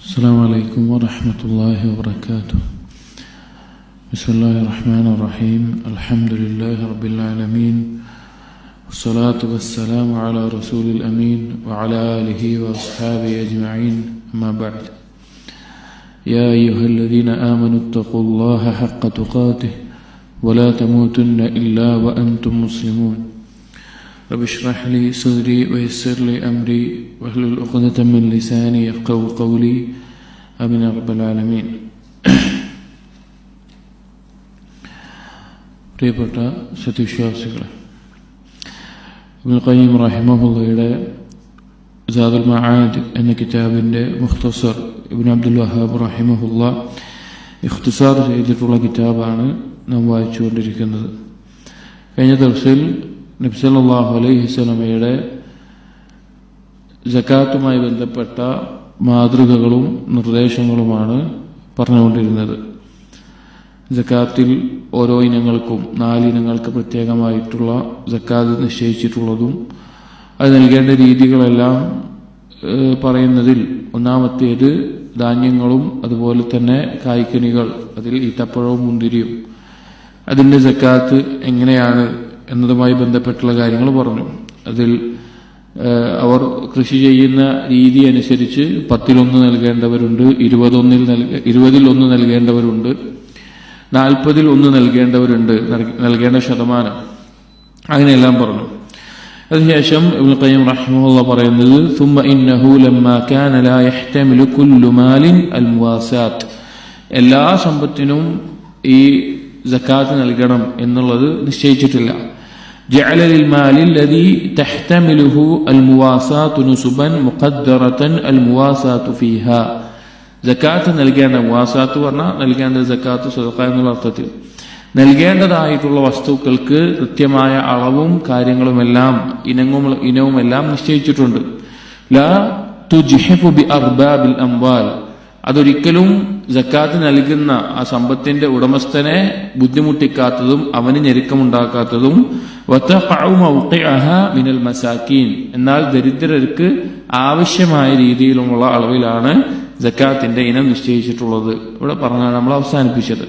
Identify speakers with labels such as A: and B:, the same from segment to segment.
A: السلام عليكم ورحمة الله وبركاته. بسم الله الرحمن الرحيم. الحمد لله رب العالمين، والصلاة والسلام على رسول الأمين وعلى آله وأصحابه أجمعين، أما بعد. يا أيها الذين آمنوا اتقوا الله حق تقاته ولا تموتن إلا وأنتم مسلمون. رب اشرح لي صدري ويسر لي أمري واحلل عقدة من لساني يفقهوا قولي، آمين يا رب العالمين. പ്രിയപ്പെട്ട സത്യവിശ്വാസികളെ, ഇബ്നുൽ ഖയ്യിം റഹിമഹുള്ളയുടെ സാദുൽ മആദ് എന്ന കിതാബിൻ്റെ മുഖ്തസർ ഇബ്നു അബ്ദുൽ വഹാബ് റഹിമഹുള്ള ഇഖ്തിസാർ ചെയ്തിട്ടുള്ള കിതാബാണ് നാം വായിച്ചുകൊണ്ടിരിക്കുന്നത്. കഴിഞ്ഞ ദിവസത്തിൽ നബി സല്ലല്ലാഹു അലൈഹി വസല്ലമയുടെ സകാത്തുമായി ബന്ധപ്പെട്ട മാതൃകകളും നിർദ്ദേശങ്ങളുമാണ് പറഞ്ഞുകൊണ്ടിരുന്നത്. സകാത്തിൽ ഓരോ ഇനങ്ങൾക്കും 4 ഇനങ്ങൾക്ക് പ്രത്യേകമായിട്ടുള്ള സകാത്ത് നിശ്ചയിച്ചിട്ടുള്ളതും അത് നൽകേണ്ട രീതികളെല്ലാം പറയുന്നതിൽ ഒന്നാമത്തേത് ധാന്യങ്ങളും അതുപോലെ തന്നെ കായ്ക്കനികൾ, അതിൽ ഈത്തപ്പഴവും മുന്തിരിയും, അതിൻ്റെ സകാത്ത് എങ്ങനെയാണ് എന്നതുമായി ബന്ധപ്പെട്ടുള്ള കാര്യങ്ങൾ പറഞ്ഞു. അതിൽ അവർ കൃഷി ചെയ്യുന്ന രീതി അനുസരിച്ച് 10-1 നൽകേണ്ടവരുണ്ട്, 20-1 നൽകേണ്ടവരുണ്ട്, 40-1 നൽകേണ്ടവരുണ്ട്, നൽകേണ്ട ശതമാനം, അങ്ങനെയെല്ലാം പറഞ്ഞു. അതിനുശേഷം ഇബ്നുൽ ഖയ്യിം റഹിമഹുല്ലാഹ് പറയുന്നത് ثم إنه لما كان لا يحتمل كل مال المواساة, എല്ലാ സമ്പത്തിനും ഈ സകാത്ത് നൽകണം എന്നുള്ളത് നിശ്ചയിച്ചിട്ടില്ല. جعل للمال الذي تحتمله المواساة نسبا مقدرة المواساة فيها. സകാത്ത് നൽകേണ്ട, മുവാസാത്ത് പറഞ്ഞാൽ നൽകേണ്ട സകാത്ത് സദഖ എന്നുള്ള അർത്ഥത്തിൽ നൽകേണ്ടതായിട്ടുള്ള വസ്തുക്കൾക്ക് കൃത്യമായ അളവും കാര്യങ്ങളുമെല്ലാം ഇനവുമെല്ലാം നിശ്ചയിച്ചിട്ടുണ്ട്. ലാ തുജ്ഹിഫു ബി അർബാബിൽ അംവാൽ, അതൊരിക്കലും സകാത്ത് നൽകുന്ന ആ സമ്പത്തിന്റെ ഉടമസ്ഥനെ ബുദ്ധിമുട്ടിക്കാത്തതും അവന് ഞെരുക്കമുണ്ടാക്കാത്തതും, വതഖഉ മൗഖിഅഹാ മിനൽ മസാകീൻ, എന്നാൽ ദരിദ്രർക്ക് ആവശ്യമായ രീതിയിലുമുള്ള അളവിലാണ് സകാത്തിന്റെ ഇനം നിശ്ചയിച്ചിട്ടുള്ളത്. ഇവിടെ പറഞ്ഞാണ് നമ്മൾ അവസാനിപ്പിച്ചത്.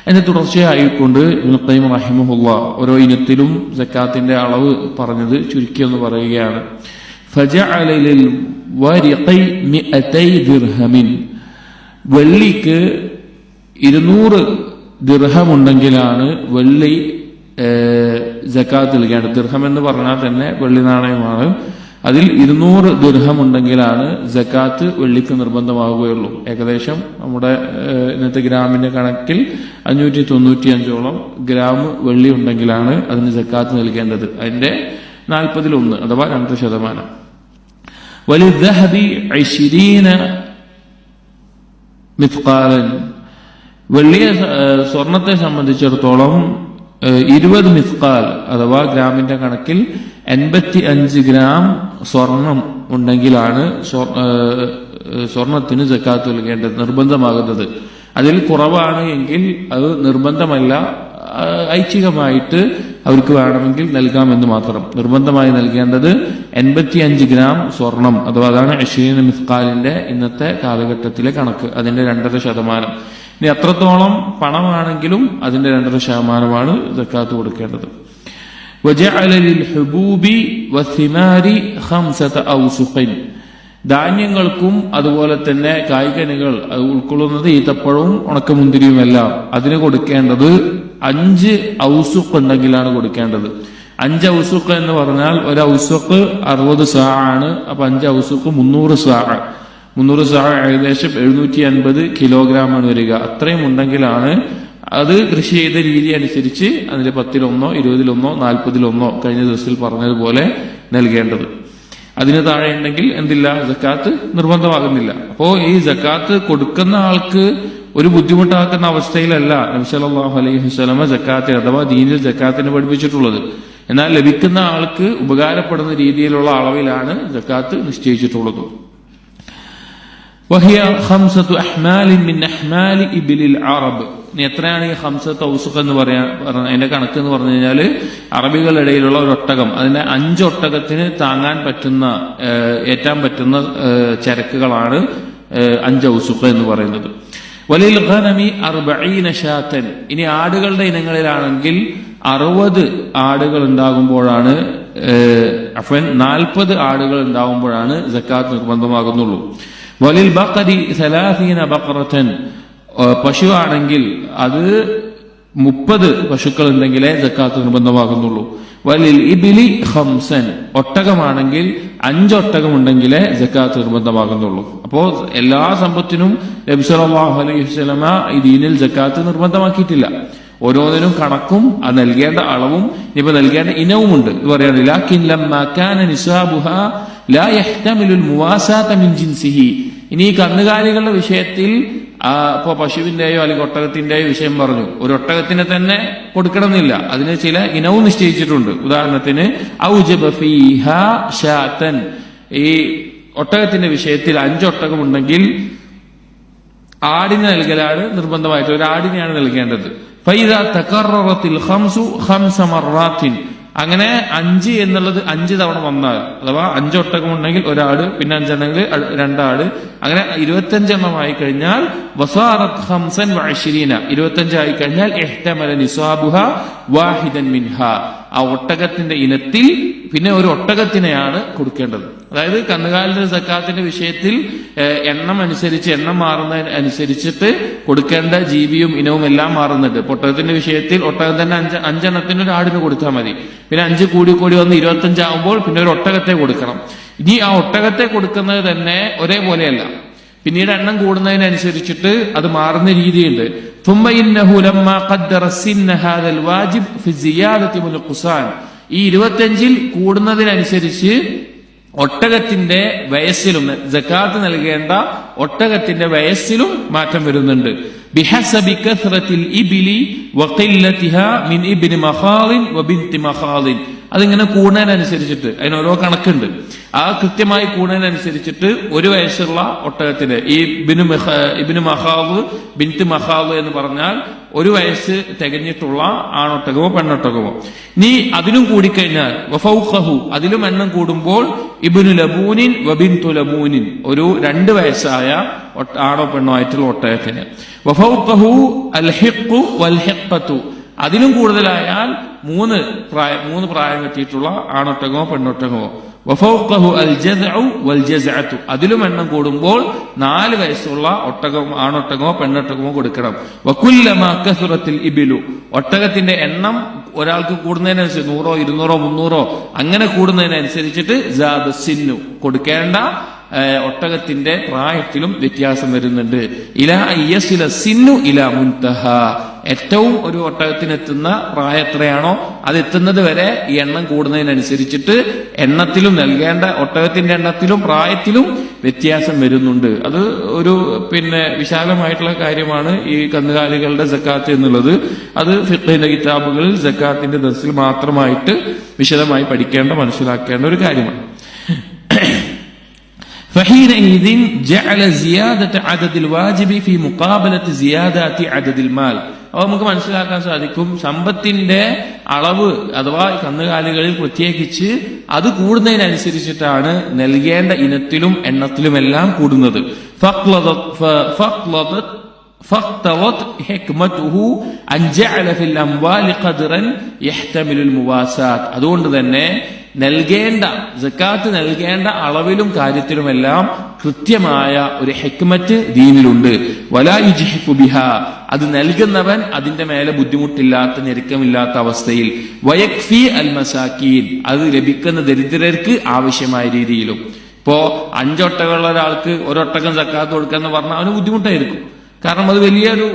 A: അതിന്റെ തുടർച്ചയായിക്കൊണ്ട് ഇബ്നുൽ ഖയ്യിം റഹിമഹുല്ലാഹ് ഓരോ ഇനത്തിലും സകാത്തിന്റെ അളവ് പറഞ്ഞത് ചുരുക്കിയെന്ന് പറയുകയാണ്. ഫജഅല ലിൽ വരിഖി 200 ദിർഹമിൻ, വെള്ളിക്ക് 200 ദിർഹം ഉണ്ടെങ്കിലാണ് വെള്ളി സകാത്ത് നൽകേണ്ടത്. ദിർഹം എന്ന് പറഞ്ഞാൽ തന്നെ വെള്ളി നാണയമാണ്. അതിൽ 200 ദിർഹം ഉണ്ടെങ്കിലാണ് സകാത്ത് വെള്ളിക്ക് നിർബന്ധമാവുകയുള്ളൂ. ഏകദേശം നമ്മുടെ ഇന്നത്തെ ഗ്രാമിന്റെ കണക്കിൽ 595ഓളം ഗ്രാം വെള്ളി ഉണ്ടെങ്കിലാണ് അതിന് സകാത്ത് നൽകേണ്ടത്. അതിന്റെ 40-1 അഥവാ 2%. വലിദ്ദഹബി 20 മിത്ഖാലൻ, വെള്ളിയെ സ്വർണത്തെ സംബന്ധിച്ചിടത്തോളം 20 മിത്ഖാൽ അഥവാ ഗ്രാമിന്റെ കണക്കിൽ 85 ഗ്രാം സ്വർണം ഉണ്ടെങ്കിലാണ് സ്വർണത്തിന് സകാത്ത് നൽകേണ്ടത്, നിർബന്ധമാകുന്നത്. അതിൽ കുറവാണ് എങ്കിൽ അത് നിർബന്ധമല്ല, ഐച്ഛികമായിട്ട് അവർക്ക് വേണമെങ്കിൽ നൽകാമെന്ന് മാത്രം. നിർബന്ധമായി നൽകേണ്ടത് 85 ഗ്രാം സ്വർണം, അഥവാ അതാണ് 20 മിത്ഖാലിന്റെ ഇന്നത്തെ കാലഘട്ടത്തിലെ കണക്ക്, അതിന്റെ 2.5%. ഇനി അത്രത്തോളം പണമാണെങ്കിലും അതിന്റെ 2.5%മാണ് സകാത്ത് കൊടുക്കേണ്ടത്. وجعل للحبوب والثمار 5 أوسق, ധാന്യങ്ങൾക്കും അതുപോലെ തന്നെ കായ്കനികൾ അത് ഉൾക്കൊള്ളുന്നത് ഈത്തപ്പഴവും ഉണക്കമുന്തിരിയുമെല്ലാം അതിന് കൊടുക്കേണ്ടത് 5 ഔസുഖ് ഉണ്ടെങ്കിലാണ് കൊടുക്കേണ്ടത്. 5 ഔസുഖ് എന്ന് പറഞ്ഞാൽ ഒരു ഔസുഖ് 60 സാ ആണ്. അപ്പൊ 5 ഔസുഖ് 300 സാ. 300 സാ ഏകദേശം 750 കിലോഗ്രാം ആണ് വരിക. അത്രയും ഉണ്ടെങ്കിലാണ് അത് കൃഷി ചെയ്ത രീതി അനുസരിച്ച് അതിന്റെ 10-1, 20-1, 40-1 കഴിഞ്ഞ ദിവസത്തിൽ പറഞ്ഞതുപോലെ നൽകേണ്ടത്. അതിന് താഴെ ഉണ്ടെങ്കിൽ എന്തില്ല, സകാത്ത് നിർബന്ധമാകുന്നില്ല. അപ്പോ ഈ സകാത്ത് കൊടുക്കുന്ന ആൾക്ക് ഒരു ബുദ്ധിമുട്ടാക്കുന്ന അവസ്ഥയിലല്ല നബി സല്ലല്ലാഹു അലൈഹി വസല്ലമ സകാത്ത് അഥവാ ദീനിൽ സകാത്തിനെ പഠിപ്പിച്ചിട്ടുള്ളത്. എന്നാൽ ലഭിക്കുന്ന ആൾക്ക് ഉപകാരപ്പെടുന്ന രീതിയിലുള്ള അളവിലാണ് സകാത്ത് നിശ്ചയിച്ചിട്ടുള്ളത്. വഹിയ 5 അഹ്മാൽ മിൻ അഹ്മാൽ ഇബ്ലിൽ അറബ്, എത്രയാണ് ഈ 5 ഔസുഖ് എന്ന് അതിന്റെ കണക്ക് എന്ന് പറഞ്ഞു കഴിഞ്ഞാൽ അറബികളുടെ ഇടയിലുള്ള ഒരു ഒട്ടകം, അതിന്റെ 5 ഒട്ടകത്തിന് താങ്ങാൻ പറ്റുന്ന ഏറ്റാൻ പറ്റുന്ന ചരക്കുകളാണ് 5 ഔസുഖ് എന്ന് പറയുന്നത്. വലിൽ ഗനമി 40 ഷാത്തൻ. ഇനി ആടുകളുടെ ഇനങ്ങളിലാണെങ്കിൽ 60 ആടുകൾ ഉണ്ടാകുമ്പോഴാണ് 40 ആടുകൾ ഉണ്ടാകുമ്പോഴാണ് സക്കാത്ത് നിർബന്ധമാകുന്നുള്ളൂ. വലിൽ ബഖരി 30 ബഖറത്തൻ. പശു ആണെങ്കിൽ അത് 30 പശുക്കൾ ഉണ്ടെങ്കിലേ സക്കാത്ത് നിർബന്ധമാകുന്നുള്ളൂ. വലിൽ ഇബിലി 5. ഒട്ടകമാണെങ്കിൽ 5 ഒട്ടകം ഉണ്ടെങ്കിലേ സക്കാത്ത് നിർബന്ധമാകുന്നുള്ളൂ. അപ്പോ എല്ലാ സമ്പത്തിനും നബി സല്ലല്ലാഹു അലൈഹി വസല്ലമ ഈ ദീനിൽ സക്കാത്ത് നിർബന്ധമാക്കിയിട്ടില്ല. ഓരോന്നിനും കണക്കും അത് നൽകേണ്ട അളവും ഇപ്പൊ നൽകേണ്ട ഇനവുമുണ്ട്. ഇത് പറയാണ് ലാകിൻ ലമ്മാ കാന നിസാബുഹാ ലാ യഹ്തമിലുൽ മുവാസാത മിൻ ജിൻസിഹി. ഇനി ഈ കന്നുകാലികളുടെ വിഷയത്തിൽ ഇപ്പൊ പശുവിന്റെയോ അല്ലെങ്കിൽ ഒട്ടകത്തിന്റെയോ വിഷയം പറഞ്ഞു. ഒരു ഒട്ടകത്തിനെ തന്നെ കൊടുക്കണമെന്നില്ല, അതിന് ചില ഇനവും നിശ്ചയിച്ചിട്ടുണ്ട്. ഉദാഹരണത്തിന് ഔജബ ഫീഹാ ഷാതൻ. ഈ ഒട്ടകത്തിന്റെ വിഷയത്തിൽ 5 ഒട്ടകം ഉണ്ടെങ്കിൽ ആടിന് നൽകലാണ് നിർബന്ധമായിട്ട്. ഒരു ആടിനെയാണ് നൽകേണ്ടത്. ഫൈദാ തകററത്തിൽ 5 മർറാത്തിൻ. അങ്ങനെ 5 എന്നുള്ളത് 5 തവണ വന്നാൽ, അഥവാ 5 ഒട്ടകം ഉണ്ടെങ്കിൽ ഒരാട്, പിന്നെ 5 ഉണ്ടെങ്കിൽ 2 ആട്, അങ്ങനെ 25 എണ്ണമായി കഴിഞ്ഞാൽ വസാറത്ത് 25 25 ആയി കഴിഞ്ഞാൽ ഇഹ്തമല നിസാബുഹ വാഹിദൻ മിൻഹ. ആ ഒട്ടകത്തിന്റെ ഇനത്തിൽ പിന്നെ ഒരു ഒട്ടകത്തിനെയാണ് കൊടുക്കേണ്ടത്. അതായത് കന്നുകാലിന്റെ സക്കാത്തിന്റെ വിഷയത്തിൽ എണ്ണം അനുസരിച്ച്, എണ്ണം മാറുന്നതിന് അനുസരിച്ചിട്ട് കൊടുക്കേണ്ട ജീവിയും ഇനവും എല്ലാം മാറുന്നുണ്ട്. ഒട്ടകത്തിന്റെ വിഷയത്തിൽ ഒട്ടകം തന്നെ 5 എണ്ണത്തിന് ഒരു ആടിന് കൊടുത്താൽ മതി. പിന്നെ 5 കൂടി വന്ന് 25 ആകുമ്പോൾ പിന്നെ ഒരു ഒട്ടകത്തെ കൊടുക്കണം. ഇനി ആ ഒട്ടകത്തെ കൊടുക്കുന്നത് തന്നെ ഒരേപോലെയല്ല, പിന്നീട് എണ്ണം കൂടുന്നതിനനുസരിച്ചിട്ട് അത് മാറുന്ന രീതിയുണ്ട്. ഈ 25 കൂടുന്നതിനനുസരിച്ച് ഒട്ടകത്തിന്റെ വയസ്സിലും, സക്കാത്ത് നൽകേണ്ട ഒട്ടകത്തിന്റെ വയസ്സിലും മാറ്റം വരുന്നുണ്ട്. ബിഹസബി കസ്റത്തിൽ ഇബ്ലി വഖില്ലതിഹാ മിൻ ഇബ്നി മഖാളിൻ വബിൻതി മഖാളിൻ. അതിങ്ങനെ കൂടുന്നതിനനുസരിച്ചിട്ട് അതിന് ഓരോ കണക്കുണ്ട്. ആ കൃത്യമായി കൂടുന്നതിനനുസരിച്ചിട്ട് 1 വയസ്സുള്ള ഒട്ടകത്തിന്, ഈ ഇബ്നു മഖാദ് ബിൻത് മഖാദ് എന്ന് പറഞ്ഞാൽ 1 വയസ്സ് തികഞ്ഞിട്ടുള്ള ആണൊട്ടകമോ പെണ്ണൊട്ടകമോ. നീ അതിലും കൂടിക്കഴിഞ്ഞാൽ വഫൗഖഹു, അതിലും എണ്ണം കൂടുമ്പോൾ ഇബ്നു ലബൂനിൻ വബിൻതു ലബൂനിൻ, ഒരു 2 വയസ്സായ ആണോ പെണ്ണോ ആയിട്ടുള്ള ഒട്ടകത്തിന്. വഫൗഖഹു അൽ ഹിഖ്ഖു വൽ ഹിഖ്ഖതു, അതിലും കൂടുതലായാൽ 3 പ്രായം എത്തിയിട്ടുള്ള ആണൊട്ടകമോ പെണ്ണൊട്ടകമോ. വഫൗഖഹു അൽ ജസ്ഉ വൽ ജസ്അതു, അതിലും എണ്ണം കൂടുമ്പോൾ 4 വയസ്സുള്ള ഒട്ടകം, ആണൊട്ടകമോ പെണ്ണൊട്ടകമോ കൊടുക്കണം. വകുല്ലമാ കസുറത്തിൽ ഇബ്ലു, ഒട്ടകത്തിന്റെ എണ്ണം ഒരാൾക്ക് കൂടുന്നതിനനുസരിച്ച് 100, 200, 300 അങ്ങനെ കൂടുന്നതിനനുസരിച്ചിട്ട് സാദ സിന്നു, കൊടുക്കേണ്ട ഒട്ടകത്തിന്റെ പ്രായത്തിലും വ്യത്യാസം വരുന്നുണ്ട്. ഇലാ യസില സിന്നു ഇലാ മുൻതഹ, ഏറ്റവും ഒരു ഒട്ടകത്തിനെത്തുന്ന പ്രായം എത്രയാണോ അത് എത്തുന്നത് വരെ ഈ എണ്ണം കൂടുന്നതിനനുസരിച്ചിട്ട് എണ്ണത്തിലും, നൽകേണ്ട ഒട്ടകത്തിന്റെ എണ്ണത്തിലും പ്രായത്തിലും വ്യത്യാസം വരുന്നുണ്ട്. അത് ഒരു വിശാലമായിട്ടുള്ള കാര്യമാണ് ഈ കന്നുകാലികളുടെ സക്കാത്ത് എന്നുള്ളത്. അത് ഫിഖ്ഹിന്റെ കിതാബുകളിൽ സക്കാത്തിന്റെ ദർസിൽ മാത്രമായിട്ട് വിശദമായി പഠിക്കേണ്ട, മനസ്സിലാക്കേണ്ട ഒരു കാര്യമാണ്. فحينئذ جعل زيادة عدد الواجب في مقابلة زيادة عدد المال. അപ്പോൾ നമുക്ക് മനസ്സിലാക്കാൻ സാധിക്കും, സമ്പത്തിന്റെ അളവ് അഥവാ കന്നുകാലികളിൽ പ്രത്യേകിച്ച് അത് കൂടുന്നതിനനുസരിച്ചിട്ടാണ് നൽകേണ്ട ഇനത്തിലും എണ്ണത്തിലുമെല്ലാം കൂടുന്നത്. فاقتضت حكمته أن جعل في الأموال قدرا يحتمل المواساة. അതുകൊണ്ട് തന്നെ നൽകേണ്ട സക്കാത്ത് നൽകേണ്ട അളവിലും കാര്യത്തിലുമെല്ലാം കൃത്യമായ ഒരു ഹിക്മത്ത് ദീനിലുണ്ട്. വലാ യുജ്ഹിഫു ബിഹാ, അത് നൽകുന്നവൻ അതിന്റെ മേലെ ബുദ്ധിമുട്ടില്ലാത്ത, ഞെരുക്കമില്ലാത്ത അവസ്ഥയിൽ. വയക്ഫി അൽ മസാക്കീൻ, അത് ലഭിക്കുന്ന ദരിദ്രർക്ക് ആവശ്യമായ രീതിയിലും. ഇപ്പോ 5 ഒട്ടകമുള്ള ഒരാൾക്ക് 1 ഒട്ടകം സക്കാത്ത് കൊടുക്കാന്ന് പറഞ്ഞാൽ അവന് ബുദ്ധിമുട്ടായിരിക്കും. കാരണം അത് വലിയൊരു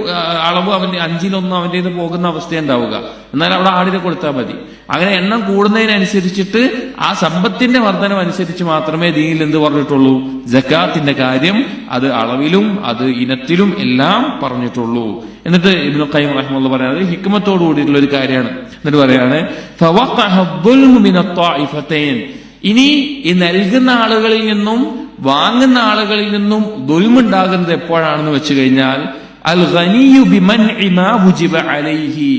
A: അളവ്, അവന്റെ 5-1 അവന്റെ ഇത് പോകുന്ന അവസ്ഥയുണ്ടാവുക. എന്നാൽ അവിടെ ആടിനെ കൊടുത്താൽ മതി. അങ്ങനെ എണ്ണം കൂടുന്നതിനനുസരിച്ചിട്ട് ആ സമ്പത്തിന്റെ വർധനം അനുസരിച്ച് മാത്രമേ ദീനിൽ എന്ത് പറഞ്ഞിട്ടുള്ളൂ, സക്കാത്തിന്റെ കാര്യം അത് അളവിലും അത് ഇനത്തിലും എല്ലാം പറഞ്ഞിട്ടുള്ളൂ. എന്നിട്ട് ഇബ്നു ഖയ്യിം റഹിമഹുല്ലാഹ് പറയുന്നത് ഹിക്മത്തോടു കൂടിയിട്ടുള്ള ഒരു കാര്യമാണ്. എന്നിട്ട് പറയാണ് ഇനി ഈ നൽകുന്ന ആളുകളിൽ നിന്നും വാങ്ങുന്ന ആളുകളിൽ നിന്നും ദുൽമുണ്ടാകുന്നത് എപ്പോഴാണെന്ന് വെച്ച് കഴിഞ്ഞാൽ അൽ ഗനിയു ബിമൻഇ മാ വുജിബ അലൈഹി,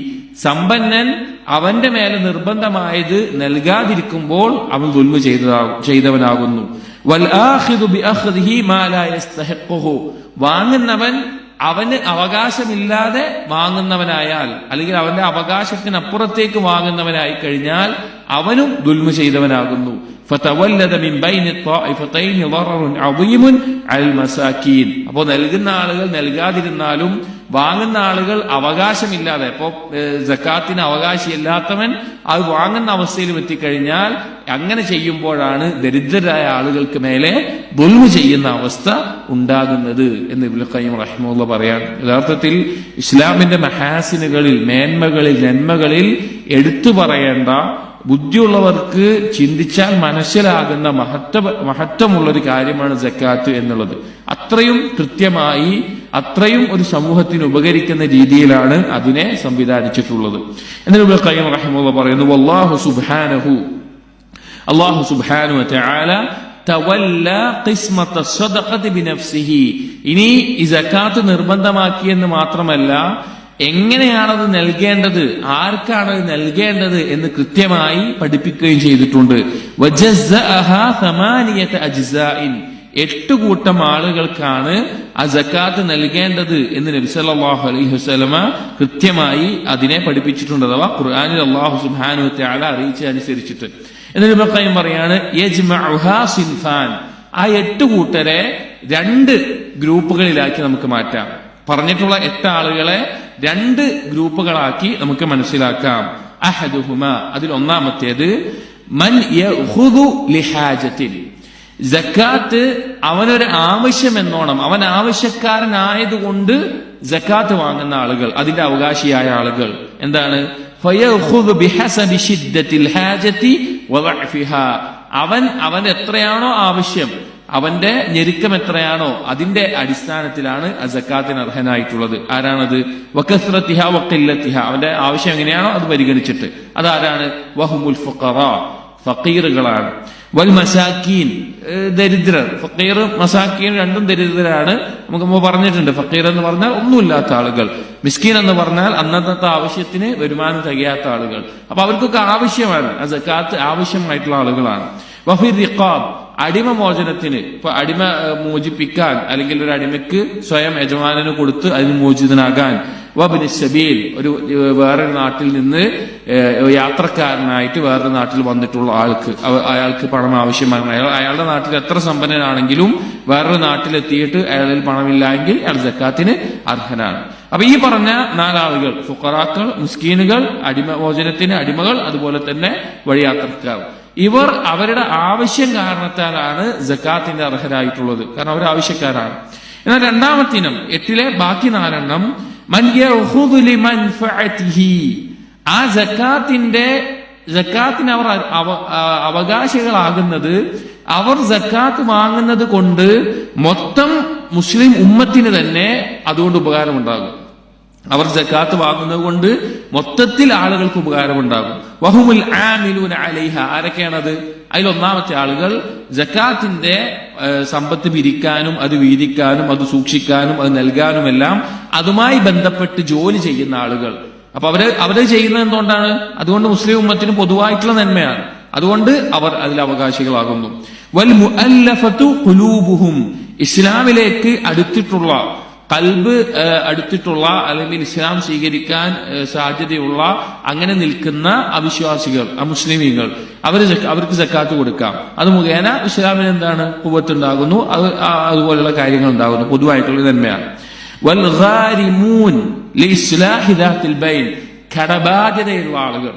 A: സമ്പന്നൻ അവന്റെ മേലെ നിർബന്ധമായത് നൽകാതിരിക്കുമ്പോൾ അവൻ ദുൽമു ചെയ്തവനാകുന്നു. വൽ ആഖിദു ബിഅഖ്ദിഹി മാ ലാ യസ്തഹിഖുഹു, വാങ്ങുന്നവൻ അവന് അവകാശമില്ലാതെ വാങ്ങുന്നവനായാൽ, അല്ലെങ്കിൽ അവന്റെ അവകാശത്തിനപ്പുറത്തേക്ക് വാങ്ങുന്നവനായി കഴിഞ്ഞാൽ അവനും ദുൽമ ചെയ്തവനാകുന്നു. ഫതവല്ലദ മിൻ ബൈനി ത്വാഇഫതൈൻ ദററുൻ അദീമുൻ അലൽ മസാകീൻ. അപ്പോൾ നൽകുന്ന ആളുകൾ നൽകാതിരുന്നാലും വാങ്ങുന്ന ആളുകൾ അവകാശമില്ലാതെ, ഇപ്പോ സക്കാത്തിന് അവകാശമില്ലാത്തവൻ അത് വാങ്ങുന്ന അവസ്ഥയിലും എത്തിക്കഴിഞ്ഞാൽ അങ്ങനെ ചെയ്യുമ്പോഴാണ് ദരിദ്രരായ ആളുകൾക്ക് മേലെ ദുൽമ ചെയ്യുന്ന അവസ്ഥ ഉണ്ടാകുന്നത് എന്ന് ഇബ്നുൽ ഖയ്യിം റഹിമഹുല്ലാഹ് പറയാണ്. യഥാർത്ഥത്തിൽ ഇസ്ലാമിന്റെ മഹാസിനുകളിൽ, മേന്മകളിൽ, നന്മകളിൽ എടുത്തു പറയേണ്ട, ബുദ്ധിയുള്ളവർക്ക് ചിന്തിച്ചാൽ മനസ്സിലാകുന്ന മഹത്വമുള്ളൊരു കാര്യമാണ് സക്കാത്ത് എന്നുള്ളത്. അത്രയും കൃത്യമായി, അത്രയും ഒരു സമൂഹത്തിന് ഉപകരിക്കുന്ന രീതിയിലാണ് അതിനെ സംവിധാനിച്ചിട്ടുള്ളത്. എന്നിട്ട് ഇബ്നുൽ ഖയ്യിം റഹിമഹുല്ലാഹ് പറയുന്നു, വല്ലാഹു സുബ്ഹാനഹു, അല്ലാഹു സുബ്ഹാനഹു വ തആല തവല്ല ഖിസ്മത സദഖതി ബിനഫ്സിഹി. ഇനി ഈ സക്കാത്ത് നിർബന്ധമാക്കിയെന്ന് മാത്രമല്ല, എങ്ങനെയാണത് നൽകേണ്ടത്, ആർക്കാണത് നൽകേണ്ടത് എന്ന് കൃത്യമായി പഠിപ്പിക്കുകയും ചെയ്തിട്ടുണ്ട്. വജസ്സഅഹാ സമാനിയത അജ്സാഇൻ, 8 കൂട്ടം ആളുകൾക്കാണ് ആ സക്കാത്ത് നൽകേണ്ടത് എന്ന് നബി സല്ലല്ലാഹു അലൈഹി വസല്ലമ കൃത്യമായി അതിനെ പഠിപ്പിച്ചിട്ടുണ്ട്. അഥവാ ഖുർആനിൽ അല്ലാഹു സുബ്ഹാനഹു വ തആല അറിയിച്ചനുസരിച്ചിട്ട്. എന്നിട്ട് ഇബ്നുൽ ഖയ്യിം പറയാണ്, യജ്മഉഹാ സിൻഫാൻ, ആ 8 കൂട്ടരെ 2 ഗ്രൂപ്പുകളിലാക്കി നമുക്ക് മാറ്റാം. പറഞ്ഞിട്ടുള്ള 8 ആളുകളെ 2 ഗ്രൂപ്പുകളാക്കി നമുക്ക് മനസ്സിലാക്കാം. അഹദുഹുമ, അതിൽ ഒന്നാമത്തേത്, മൻ യഖുദു ലിഹാജത്തിൻ, സക്കാത്ത് അവനൊരു ആവശ്യം എന്നോണം, അവൻ ആവശ്യക്കാരനായതുകൊണ്ട് സക്കാത്ത് വാങ്ങുന്ന ആളുകൾ, അതിന്റെ അവകാശിയായ ആളുകൾ. എന്താണ്? ഫയഖുദു ബിഹസബി ശിദ്ദത്തിൽ ഹാജതി വദഅഫിഹാ, അവൻ എത്രയാണോ ആവശ്യം, അവന്റെ ഞെരുക്കം എത്രയാണോ അതിന്റെ അടിസ്ഥാനത്തിലാണ് സക്കാത്തിന് അർഹനായിട്ടുള്ളത്. ആരാണത്? വകസ്റതിഹ വഖില്ലതിഹ, അവന്റെ ആവശ്യം എങ്ങനെയാണോ അത് പരിഗണിച്ചിട്ട്. അതാരാണ്? വഹുമുൽ ഫുഖറാ, ഫഖീറുകളാണ്. വൽ മസാക്കീൻ, ദരിദ്രർ. ഫഖീർ മസാക്കീൻ രണ്ടും ദരിദ്രരാണ്. നമുക്ക് മുമ്പ് പറഞ്ഞിട്ടുണ്ട്, ഫഖീർ എന്ന് പറഞ്ഞാൽ ഒന്നുമില്ലാത്ത ആളുകൾ, മിസ്കീൻ എന്ന് പറഞ്ഞാൽ അന്നത്തെ ആവശ്യത്തിന് വരുമാനം തികയാത്ത ആളുകൾ. അപ്പൊ അവർക്കൊക്കെ ആവശ്യമാണ്, ആ സക്കാത്ത് ആവശ്യമായിട്ടുള്ള ആളുകളാണ്. വഫിർ റിഖാബ്, അടിമ മോചനത്തിന്, ഇപ്പൊ അടിമ മോചിപ്പിക്കാൻ, അല്ലെങ്കിൽ ഒരു അടിമയ്ക്ക് സ്വയം യജമാനന് കൊടുത്ത് അതിന് മോചിതനാകാൻ. വബ്നി സബീൽ, ഒരു വേറൊരു നാട്ടിൽ നിന്ന് യാത്രക്കാരനായിട്ട് വേറൊരു നാട്ടിൽ വന്നിട്ടുള്ള അയാൾക്ക് പണം ആവശ്യമാണ്. അയാളുടെ നാട്ടിൽ എത്ര സമ്പന്നനാണെങ്കിലും വേറൊരു നാട്ടിലെത്തിയിട്ട് അയാളിൽ പണമില്ലെങ്കിൽ അയാൾ സക്കാത്തിന് അർഹനാണ്. അപ്പൊ ഈ പറഞ്ഞ 4 ആളുകൾ, ഫുഖറാക്കൾ, മിസ്കീനുകൾ, അടിമമോചനത്തിന് അടിമകൾ, അതുപോലെ തന്നെ വഴിയാത്രക്കാർ, ഇവർ അവരുടെ ആവശ്യം കാരണത്താലാണ് സക്കാത്തിന്റെ അർഹരായിട്ടുള്ളത്. കാരണം അവർ ആവശ്യക്കാരാണ്. എന്നാൽ രണ്ടാമത്തെ ഇനം, 8ലെ ബാക്കി 4 എണ്ണം, മൻ യഖുദു ലിമൻഫഅതിഹി, ആ സക്കാത്തിന് അവർ അവകാശികളാകുന്നത്, അവർ സക്കാത്ത് വാങ്ങുന്നത് കൊണ്ട് മൊത്തം മുസ്ലിം ഉമ്മത്തിന് തന്നെ അതുകൊണ്ട് ഉപകാരമുണ്ടാകും. അവർ സക്കാത്ത് വാങ്ങുന്നത് കൊണ്ട് മൊത്തത്തിൽ ആളുകൾക്ക് ഉപകാരമുണ്ടാകും. വഹുമുൽ ആമിലൂന അലൈഹ, ആരൊക്കെയാണത്? അതിൽ ഒന്നാമത്തെ ആളുകൾ സക്കാത്തിന്റെ സമ്പത്ത് പിരിക്കാനും അത് വീതിക്കാനും അത് സൂക്ഷിക്കാനും അത് നൽകാനുമെല്ലാം അതുമായി ബന്ധപ്പെട്ട് ജോലി ചെയ്യുന്ന ആളുകൾ. അപ്പൊ അവര് ചെയ്യുന്നത് എന്തുകൊണ്ടാണ്? അതുകൊണ്ട് മുസ്ലിം ഉമ്മത്തിന് പൊതുവായിട്ടുള്ള നന്മയാണ്. അതുകൊണ്ട് അവർ അതിൽ അവകാശികളാകുന്നു. വൽ മുഅല്ലഫതു ഖുലൂബുഹും, ഇസ്ലാമിലേക്ക് അടുത്തിട്ടുള്ള, കൽബ് അടുത്തിട്ടുള്ള, അല്ലെങ്കിൽ ഇസ്ലാം സ്വീകരിക്കാൻ സാധ്യതയുള്ള അങ്ങനെ നിൽക്കുന്ന അവിശ്വാസികൾ, അമുസ്ലിമീങ്ങൾ, അവർക്ക് സക്കാത്ത് കൊടുക്കാം. അത് മുഖേന ഇസ്ലാമിന് എന്താണ്? ഖുവ്വത്തുണ്ടാകുന്നു, അതുപോലെയുള്ള കാര്യങ്ങൾ ഉണ്ടാകുന്നു, പൊതുവായിട്ടുള്ള നന്മയാണ്. വൽ ഗാരിമൂൻ ലിഇസ്ലാഹി ദാത്തിൽ ബൈൻ, കടബാധ്യതയുള്ള ആളുകൾ,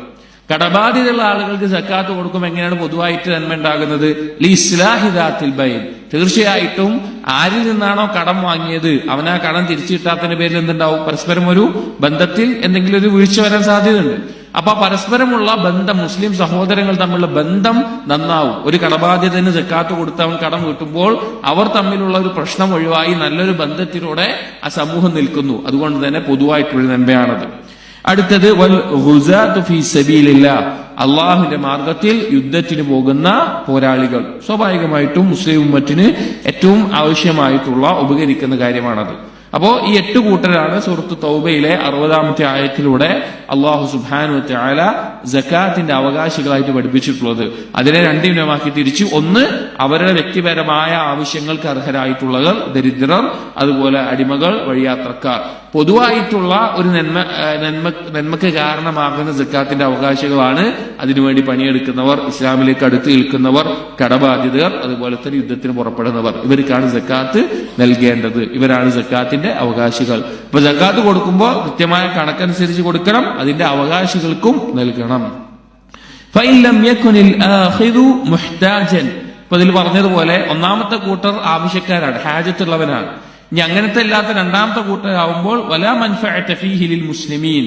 A: കടബാധ്യതയുള്ള ആളുകൾക്ക് സക്കാത്ത് കൊടുക്കുമ്പോൾ എങ്ങനെയാണ് പൊതുവായിട്ട് നന്മ ഉണ്ടാകുന്നത്? ലിഇസ്ലാഹി ദാത്തിൽ ബൈൻ, തീർച്ചയായിട്ടും ആരിൽ നിന്നാണോ കടം വാങ്ങിയത് അവൻ ആ കടം തിരിച്ചു കിട്ടാത്തതിന്റെ പേരിൽ എന്തുണ്ടാവും? പരസ്പരം ഒരു ബന്ധത്തിൽ എന്തെങ്കിലും ഒരു വീഴ്ച വരാൻ സാധ്യതയുണ്ട്. അപ്പൊ പരസ്പരമുള്ള ബന്ധം, മുസ്ലിം സഹോദരങ്ങൾ തമ്മിലുള്ള ബന്ധം നന്നാവും. ഒരു കടബാധ്യതന് സക്കാത്ത് കൊടുത്ത് അവൻ കടം വീട്ടുമ്പോൾ അവർ തമ്മിലുള്ള ഒരു പ്രശ്നം ഒഴിവായി നല്ലൊരു ബന്ധത്തിലൂടെ ആ സമൂഹം നിൽക്കുന്നു. അതുകൊണ്ട് തന്നെ പൊതുവായിട്ടുള്ള നന്മയാണത്. അടുത്തത് വൽ ഗുസാതു ഫീ സബീലില്ലാഹ്, അള്ളാഹുവിന്റെ മാർഗത്തിൽ യുദ്ധത്തിന് പോകുന്ന പോരാളികൾ. സ്വാഭാവികമായിട്ടും മുസ്ലിം ഉമ്മത്തിന് ഏറ്റവും ആവശ്യമായിട്ടുള്ള ഉപകരിക്കുന്ന കാര്യമാണത്. അപ്പോ ഈ 8 കൂട്ടരാണ് സൂറത്ത് തൗബയിലെ 60-ാമത്തെ ആയത്തിലൂടെ അള്ളാഹു സുബ്ഹാനഹു വ തആല സക്കാത്തിന്റെ അവകാശികളായിട്ട് പഠിപ്പിച്ചിട്ടുള്ളത്. അതിനെ രണ്ടിനമാക്കി തിരിച്ചു. ഒന്ന്, അവരുടെ വ്യക്തിപരമായ ആവശ്യങ്ങൾക്ക് അർഹരായിട്ടുള്ളവർ, ദരിദ്രർ, അതുപോലെ അടിമകൾ, വഴിയാത്രക്കാർ. പൊതുവായിട്ടുള്ള ഒരു നന്മക്ക് കാരണമാകുന്ന സക്കാത്തിന്റെ അവകാശികളാണ് അതിനുവേണ്ടി പണിയെടുക്കുന്നവർ, ഇസ്ലാമിലേക്ക് അടുത്ത് നിൽക്കുന്നവർ, കടബാധിതർ, അതുപോലെ തന്നെ യുദ്ധത്തിന് പുറപ്പെടുന്നവർ. ഇവർക്കാണ് സക്കാത്ത് നൽകേണ്ടത്. ഇവരാണ് സക്കാത്തിന്റെ അവകാശികൾ. അപ്പൊ സക്കാത്ത് കൊടുക്കുമ്പോൾ കൃത്യമായ കണക്കനുസരിച്ച് കൊടുക്കണം, അതിന്റെ അവകാശികൾക്കും നൽകണം. ഇപ്പൊ ഇതിൽ പറഞ്ഞതുപോലെ ഒന്നാമത്തെ കൂട്ടർ ആവശ്യക്കാരാണ്, ഹാജത്തുള്ളവനാണ്. ഇനി അങ്ങനത്തെ അല്ലാത്ത രണ്ടാമത്തെ കൂട്ടരാകുമ്പോൾ വലാ മൻഫഅത ഫീഹി ലിൽ മുസ്ലിമീൻ,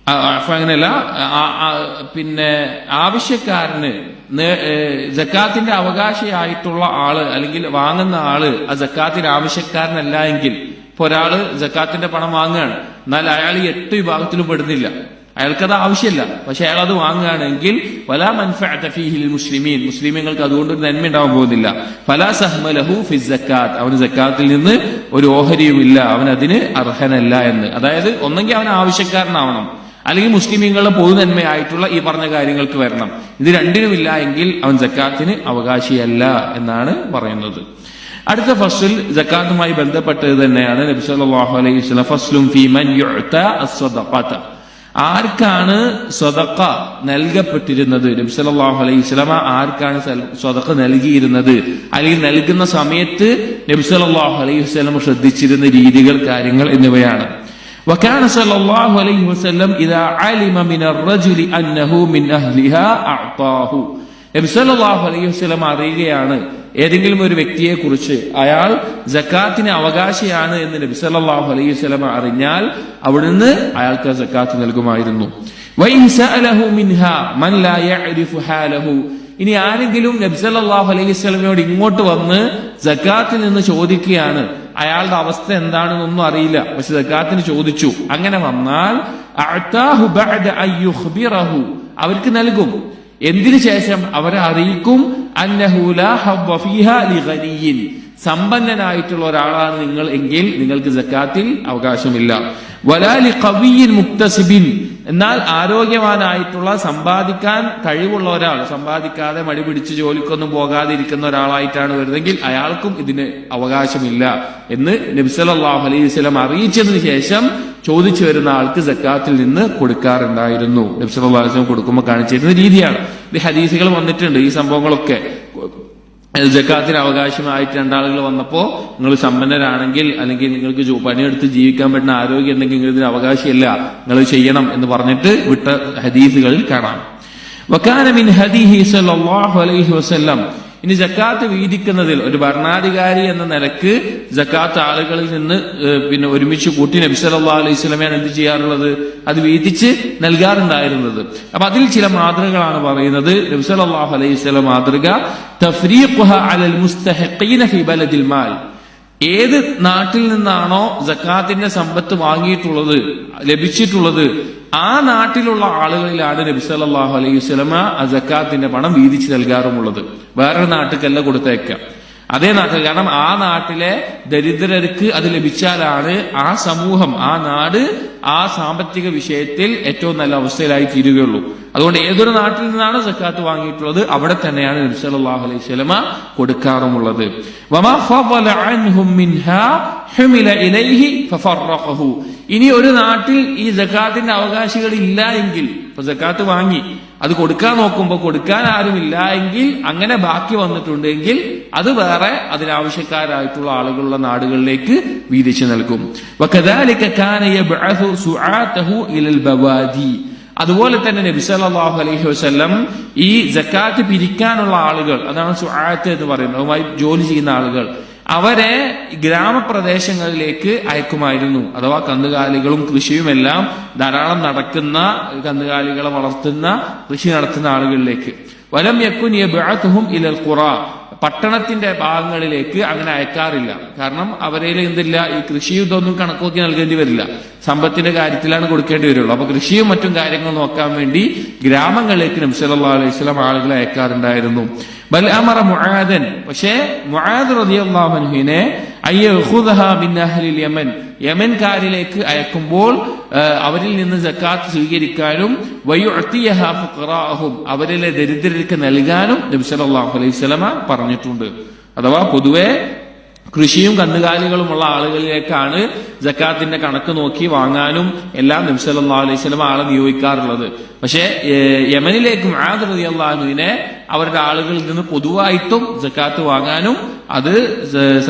A: അങ്ങനെയല്ല, പിന്നെ ആവശ്യക്കാരന് സക്കാത്തിന്റെ അവകാശിയായിട്ടുള്ള ആള് അല്ലെങ്കിൽ വാങ്ങുന്ന ആള് ആ സക്കാത്തിന്റെ ആവശ്യക്കാരനല്ല എങ്കിൽ, ഇപ്പൊ ഒരാള് സക്കാത്തിന്റെ പണം വാങ്ങുകയാണ്, എന്നാൽ അയാൾ 8 വിഭാഗത്തിലും പെടുന്നില്ല, അയാൾക്കത് ആവശ്യമില്ല, പക്ഷെ അയാൾ അത് വാങ്ങുകയാണെങ്കിൽ വലാ മൻഫഅത ഫീഹി ലിൽ മുസ്ലിമീൻ, മുസ്ലിമീങ്ങൾക്ക് അതുകൊണ്ട് ഒരു നന്മ ഉണ്ടാവാൻ പോകുന്നില്ല. ഫലാ സഹ്മ ലഹു ഫി സക്കാത്ത്, അവന് സക്കാത്തിൽ നിന്ന് ഒരു ഓഹരിയുമില്ല, അവൻ അതിന് അർഹനല്ല എന്ന്. അതായത് ഒന്നെങ്കിൽ അവൻ ആവശ്യക്കാരനാവണം, അല്ലെങ്കിൽ മുസ്ലിമീങ്ങളുടെ പൊതു നന്മയായിട്ടുള്ള ഈ പറഞ്ഞ കാര്യങ്ങൾക്ക് വരണം. ഇത് രണ്ടിനുമില്ല എങ്കിൽ അവൻ സക്കാത്തിന് അവകാശിയല്ല എന്നാണ് പറയുന്നത്. അടുത്ത ഫസ്ൽ സക്കാത്തുമായി ബന്ധപ്പെട്ടത് തന്നെയാണ്. നബി സല്ലല്ലാഹു അലൈഹി വസല്ലം ഫസ്ലുൻ ഫീ മൻ യുഅത അസ്സദഖത, ആർക്കാണ് സ്വതക്ക നൽകപ്പെട്ടിരുന്നത്, നബി സല്ലല്ലാഹു അലൈഹി വസല്ലം ആർക്കാണ് സ്വതക്ക നൽകിയിരുന്നത്, അല്ലെങ്കിൽ നൽകുന്ന സമയത്ത് നബി സല്ലല്ലാഹു അലൈഹി വസല്ലം ശ്രദ്ധിച്ചിരുന്ന രീതികൾ, കാര്യങ്ങൾ എന്നിവയാണ്. وكان صلى الله عليه وسلم إذا علم من الرجل أنه من أهلها أعطاه, നബി സല്ലല്ലാഹു അലൈഹി വസല്ലം അറിയുകയാണ് ഏതെങ്കിലും ഒരു വ്യക്തിയെ കുറിച്ച് അയാൾ സക്കാത്തിന് അവകാശിയാണ് എന്ന് നബി സല്ലല്ലാഹു അലൈഹി വസല്ലം അറിഞ്ഞാൽ അവിടുന്ന് അയാൾക്ക് സക്കാത്ത് നൽകുമായിരുന്നു. വഇൻ സഅലഹു മിൻഹാ മൻ ലാ യഅരിഫു ഹാലഹു, ഇനി ആരെങ്കിലും നബി സല്ലല്ലാഹു അലൈഹി വസല്ലമയോട് ഇങ്ങോട്ട് വന്ന് സക്കാത്തിൽ നിന്ന് ചോദിക്കുകയാണ്, അയാളുടെ അവസ്ഥ എന്താണെന്നൊന്നും അറിയില്ല, പക്ഷെ സക്കാത്തിന് ചോദിച്ചു, അങ്ങനെ വന്നാൽ അഅതാഹു ബഅദ അൻ യുഖ്ബിറഹു, അവർക്ക് നൽകും. എന്തിനു ശേഷം അവരെ അറിയിക്കും, അന്നഹു ലാ ഹബ്ബ ഫീഹാ ലിഗനിയ്യിൻ, സമ്പന്നനായിട്ടുള്ള ഒരാളാണ് നിങ്ങൾ എങ്കിൽ നിങ്ങൾക്ക് സക്കാത്തിൽ അവകാശമില്ല. വലാ ലിഖവിയ്യിൻ മുക്തസിബിൻ, എന്നാൽ ആരോഗ്യവാനായിട്ടുള്ള സമ്പാദിക്കാൻ കഴിവുള്ള ഒരാൾ, സമ്പാദിക്കാതെ മടി പിടിച്ച് ജോലിക്കൊന്നും പോകാതെ ഇരിക്കുന്ന ഒരാളായിട്ടാണ് വരുന്നതെങ്കിൽ അയാൾക്കും ഇതിന് അവകാശമില്ല എന്ന് നബി സല്ലല്ലാഹു അലൈഹി വസല്ലം അറിയിച്ചതിന് ശേഷം ചോദിച്ചു വരുന്ന ആൾക്ക് സക്കാത്തിൽ നിന്ന് കൊടുക്കാറുണ്ടായിരുന്നു. നബി സല്ലല്ലാഹു അലൈഹി വസല്ലം കൊടുക്കുമ്പോൾ കാണിച്ചിരുന്ന രീതിയാണ്. ഇത് ഹദീസുകൾ വന്നിട്ടുണ്ട് ഈ സംഭവങ്ങളൊക്കെ. സക്കാത്തിന് അവകാശമായിട്ട് രണ്ടാളുകൾ വന്നപ്പോ, നിങ്ങൾ സമ്പന്നരാണെങ്കിൽ അല്ലെങ്കിൽ നിങ്ങൾക്ക് പണിയെടുത്ത് ജീവിക്കാൻ പറ്റുന്ന ആരോഗ്യം ഉണ്ടെങ്കിൽ നിങ്ങൾ ഇതിന് അവകാശമില്ല, നിങ്ങൾ ചെയ്യണം എന്ന് പറഞ്ഞിട്ട് വിട്ട ഹദീസുകളിൽ കാണാം. വകാന മിൻ ഹദീഹി സല്ലല്ലാഹു അലൈഹി വസല്ലം, ഇനി സക്കാത്ത് വീതിക്കുന്നതിൽ ഒരു ഭരണാധികാരി എന്ന നിലക്ക് സക്കാത്ത് ആളുകളിൽ നിന്ന് പിന്നെ ഒരുമിച്ച് കൂട്ടി നബി സല്ലല്ലാഹു അലൈഹി വസല്ലമയാണ് എന്ത് ചെയ്യാറുള്ളത്, അത് വീതിച്ച് നൽകാറുണ്ടായിരുന്നത്. അപ്പൊ അതിൽ ചില മാതൃകകളാണ് പറയുന്നത്. നബി സല്ലല്ലാഹു അലൈഹി വസല്ലം മാതൃക തഫ്രീഖുഹ അലൽ മുസ്തഹിഖീന ഫി ബലദിൽ മാൽ, ഏത് നാട്ടിൽ നിന്നാണോ സക്കാത്തിന്റെ സമ്പത്ത് വാങ്ങിയിട്ടുള്ളത്, ലഭിച്ചിട്ടുള്ളത്, ആ നാട്ടിലുള്ള ആളുകളിലാണ് നബി സല്ലല്ലാഹു അലൈഹി വസല്ലമ ആ സക്കാത്തിന്റെ പണം വീതിച്ച് നൽകാറുമുള്ളത്. വേറൊരു നാട്ടിലേക്കല്ല കൊടുത്തേക്കാം, അതേ നാട്ടിൽ. കാരണം ആ നാട്ടിലെ ദരിദ്രർക്ക് അത് ലഭിച്ചാലാണ് ആ സമൂഹം, ആ നാട് ആ സാമ്പത്തിക വിഷയത്തിൽ ഏറ്റവും നല്ല അവസ്ഥയിലായി തീരുകയുള്ളൂ. അതുകൊണ്ട് ഏതൊരു നാട്ടിൽ നിന്നാണ് സക്കാത്ത് വാങ്ങിയിട്ടുള്ളത് അവിടെ തന്നെയാണ് നബി സല്ലല്ലാഹു അലൈഹി വസല്ലമ കൊടുക്കാറുമുള്ളത്. വമാ ഫള അൻഹും മിൻഹാ ഹുമില ഇലൈഹി ഫഫറഖഹു, ഇനി ഒരു നാട്ടിൽ ഈ സക്കാത്തിന്റെ അവകാശികൾ ഇല്ല എങ്കിൽ, ഇപ്പൊ സക്കാത്ത് വാങ്ങി അത് കൊടുക്കാൻ നോക്കുമ്പോൾ കൊടുക്കാൻ ആരുമില്ല എങ്കിൽ, അങ്ങനെ ബാക്കി വന്നിട്ടുണ്ടെങ്കിൽ അത് വേറെ അതിനാവശ്യക്കാരായിട്ടുള്ള ആളുകളുള്ള നാടുകളിലേക്ക് വീതിച്ചു നൽകും. വകദാലിക കാന യബ്അഥു സുആതഹു ഇലൽ ബവാദി, അതുപോലെ തന്നെ നബി സല്ലല്ലാഹു അലൈഹി വസല്ലം ഈ സക്കാത്ത് പിരിക്കാനുള്ള ആളുകൾ, അതാണ് സുആത്ത് എന്ന് പറയുന്നത്, അതുമായി ജോലി ചെയ്യുന്ന ആളുകൾ, അവരെ ഗ്രാമപ്രദേശങ്ങളിലേക്ക് അയക്കുമായിരുന്നു. അഥവാ കന്നുകാലികളും കൃഷിയുമെല്ലാം ധാരാളം നടക്കുന്ന, കന്നുകാലികളെ വളർത്തുന്ന, കൃഷി നടത്തുന്ന ആളുകളിലേക്ക്. വലം യകുൻ യബ്അതുഹും ഇലൽ ഖുറ, പട്ടണത്തിന്റെ ഭാഗങ്ങളിലേക്ക് അങ്ങനെ അയക്കാറില്ല. കാരണം അവരെ എന്തില്ല, ഈ കൃഷിയും ഇതൊന്നും കണക്കോക്കി നൽകേണ്ടി വരില്ല, സമ്പത്തിന്റെ കാര്യത്തിലാണ് കൊടുക്കേണ്ടി വരുള്ളൂ. അപ്പൊ കൃഷിയും മറ്റും കാര്യങ്ങൾ നോക്കാൻ വേണ്ടി ഗ്രാമങ്ങളിലേക്ക് നബി സല്ലല്ലാഹു അലൈഹി വസല്ലം ആളുകളെ അയക്കാറുണ്ടായിരുന്നു. ബൽ അമറ മുആദൻ, പക്ഷേ മുആദ് റളിയല്ലാഹു അൻഹുവിനെ അയ്യഖുദഹ മിൻ അഹ്ലിൽ യമൻ, യമൻകാരിലേക്ക് അയക്കുമ്പോൾ അവരിൽ നിന്ന് സക്കാത്ത് സ്വീകരിക്കാനും വയുഅതിയഹാ ഫുഖറാഅഹും അവരിലെ ദരിദ്രർക്ക് നൽകാനും നബി സല്ലല്ലാഹു അലൈഹി വസല്ലമ പറഞ്ഞിട്ടുണ്ട്. അഥവാ പൊതുവെ കൃഷിയും കന്നുകാലികളുമുള്ള ആളുകളിലേക്കാണ് സക്കാത്തിന്റെ കണക്ക് നോക്കി വാങ്ങാനും എല്ലാം നബി സല്ലല്ലാഹു അലൈഹി വസല്ലം ആളെ നിയോഗിക്കാറുള്ളത്. പക്ഷേ യമനിലേക്ക് മുആദ് റളിയല്ലാഹു അൻഹുവിനെ അവരുടെ ആളുകളിൽ നിന്ന് പൊതുവായിട്ടും സക്കാത്ത് വാങ്ങാനും അത്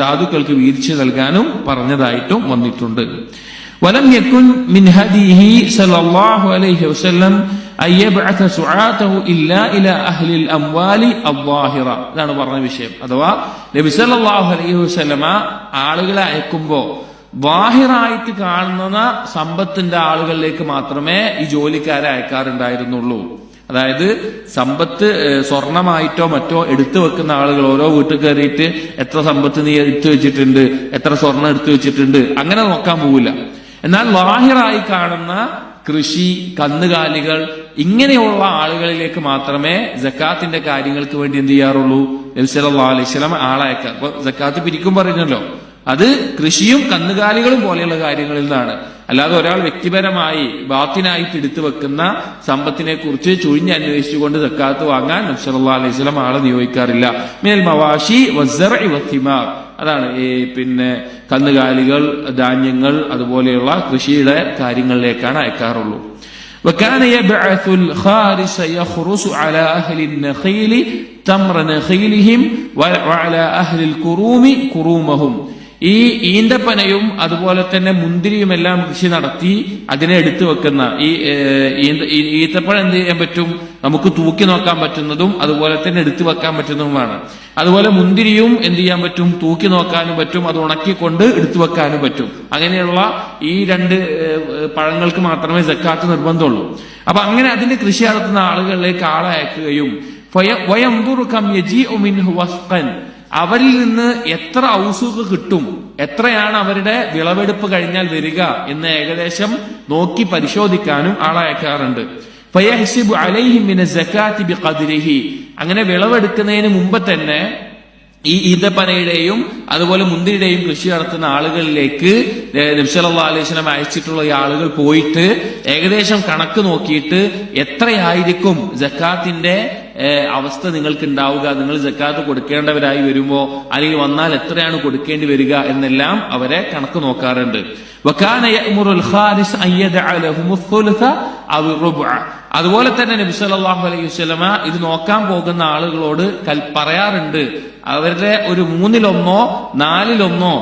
A: സാധുക്കൾക്ക് വീതിച്ചു നൽകാനും പറഞ്ഞതായിട്ടും വന്നിട്ടുണ്ട്. വലം യകുൻ മിൻ ഹദിഹി സല്ലല്ലാഹു അലൈഹി വസല്ലം അൻ യബ്അത സുആതഹു ഇല്ലാ ഇലാ അഹ്ലിൽ അംവാലി അദ്ദാഹിറ. ഇതാണ് പറഞ്ഞ വിഷയം. അഥവാ നബി സല്ലല്ലാഹു അലൈഹി വസല്ലമ ആളുകളെ അയക്കുമ്പോൾ വാഹിറായിട്ട് കാണുന്ന സമ്പത്തിന്റെ ആളുകളിലേക്ക് മാത്രമേ ഈ ജോലിക്കാരെ അയക്കാറുണ്ടായിരുന്നുള്ളൂ. അതായത് സമ്പത്ത് സ്വർണമായിട്ടോ മറ്റോ എടുത്തു വെക്കുന്ന ആളുകൾ ഓരോ വീട്ടിൽ കയറിയിട്ട് എത്ര സമ്പത്ത് നീ എടുത്തു വെച്ചിട്ടുണ്ട്, എത്ര സ്വർണം എടുത്തു വെച്ചിട്ടുണ്ട്, അങ്ങനെ നോക്കാൻ പോവില്ല. എന്നാൽ ലാഹിറായി കാണുന്ന കൃഷി, കന്നുകാലികൾ ഇങ്ങനെയുള്ള ആളുകളിലേക്ക് മാത്രമേ സക്കാത്തിന്റെ കാര്യങ്ങൾക്ക് വേണ്ടി എന്ത് ചെയ്യാറുള്ളൂ? നബി സല്ലല്ലാഹു അലൈഹി വസല്ലം ആളയക്കാം. അപ്പൊ സക്കാത്ത് പിരിക്കും പറഞ്ഞല്ലോ, അത് കൃഷിയും കന്നുകാലികളും പോലെയുള്ള കാര്യങ്ങളിൽ നിന്നാണ്. അല്ലാതെ ഒരാൾ വ്യക്തിപരമായി ബാത്തിനായിട്ട് എടുത്തു വെക്കുന്ന സമ്പത്തിനെ കുറിച്ച് ചുഴിഞ്ഞന്വേഷിച്ചുകൊണ്ട് സക്കാത്ത് വാങ്ങാൻ നബി സല്ലല്ലാഹു അലൈഹി വസല്ലം ആളെ നിയോഗിക്കാറില്ല. മിനൽ മവാശി വസ്സർഇ വത്തിമാർ, അതാണ് പിന്നെ കന്നുകാലികൾ, ധാന്യങ്ങൾ, അതുപോലെയുള്ള കൃഷിയുടെ കാര്യങ്ങളിലേക്കാണ് അയക്കാറുള്ളൂ. وكان يبعث الخارس يخرس على أهل النخيل تمر نخيلهم وعلى أهل الكروم كرومهم. ഈ ഈന്തപ്പനയും അതുപോലെ തന്നെ മുന്തിരിയും എല്ലാം കൃഷി നടത്തി അതിനെ എടുത്തു വെക്കുന്ന ഈത്തപ്പഴം എന്ത് ചെയ്യാൻ പറ്റും? നമുക്ക് തൂക്കി നോക്കാൻ പറ്റുന്നതും അതുപോലെ തന്നെ എടുത്തു വെക്കാൻ പറ്റുന്നതുമാണ്. അതുപോലെ മുന്തിരിയും എന്ത് ചെയ്യാൻ പറ്റും? തൂക്കി നോക്കാനും പറ്റും, അത് ഉണക്കിക്കൊണ്ട് എടുത്തു വെക്കാനും പറ്റും. അങ്ങനെയുള്ള ഈ രണ്ട് പഴങ്ങൾക്ക് മാത്രമേ സക്കാത്ത് നിർബന്ധമുള്ളൂ. അപ്പൊ അങ്ങനെ അതിന്റെ കൃഷി നടത്തുന്ന ആളുകളിലേക്ക് ആളെ അയക്കുകയും അവരിൽ നിന്ന് എത്ര ഔസുഖ് കിട്ടും, എത്രയാണ് അവരുടെ വിളവെടുപ്പ് കഴിഞ്ഞാൽ വരിക എന്ന് ഏകദേശം നോക്കി പരിശോധിക്കാനും ആളയക്കാറുണ്ട്. ഫയഹ്സിബു അലൈഹിം മിന സകാത്തി ബിഖദ്രിഹി. അങ്ങനെ വിളവെടുക്കുന്നതിന് മുമ്പ് തന്നെ ഈ ഈന്തപ്പനയുടെയും അതുപോലെ മുന്തിരിയുടെയും കൃഷി നടത്തുന്ന ആളുകളിലേക്ക് നബി സല്ലല്ലാഹു അലൈഹി വസല്ലം അയച്ചിട്ടുള്ള ഈ ആളുകൾ പോയിട്ട് ഏകദേശം കണക്ക് നോക്കിയിട്ട് എത്രയായിരിക്കും സക്കാത്തിന്റെ അവസ്ഥ നിങ്ങൾക്ക് ഉണ്ടാവുക, നിങ്ങൾ സക്കാത്ത് കൊടുക്കേണ്ടവരായി വരുമോ, അല്ലെങ്കിൽ വന്നാൽ എത്രയാണ് കൊടുക്കേണ്ടി വരിക എന്നെല്ലാം അവരെ കണക്ക് നോക്കാറുണ്ട്. വകാന യഅ്മുറുൽ ഖാരിസ് അൻ യദഅ ലഹുമുസ് സുൽസ അവ റുബ്അ. അതുപോലെ തന്നെ നബി സല്ലല്ലാഹു അലൈഹി വസല്ലമ ഇത് നോക്കാൻ പോകുന്ന ആളുകളോട് പറയാറുണ്ട്, അവരുടെ ഒരു 1/3 4/1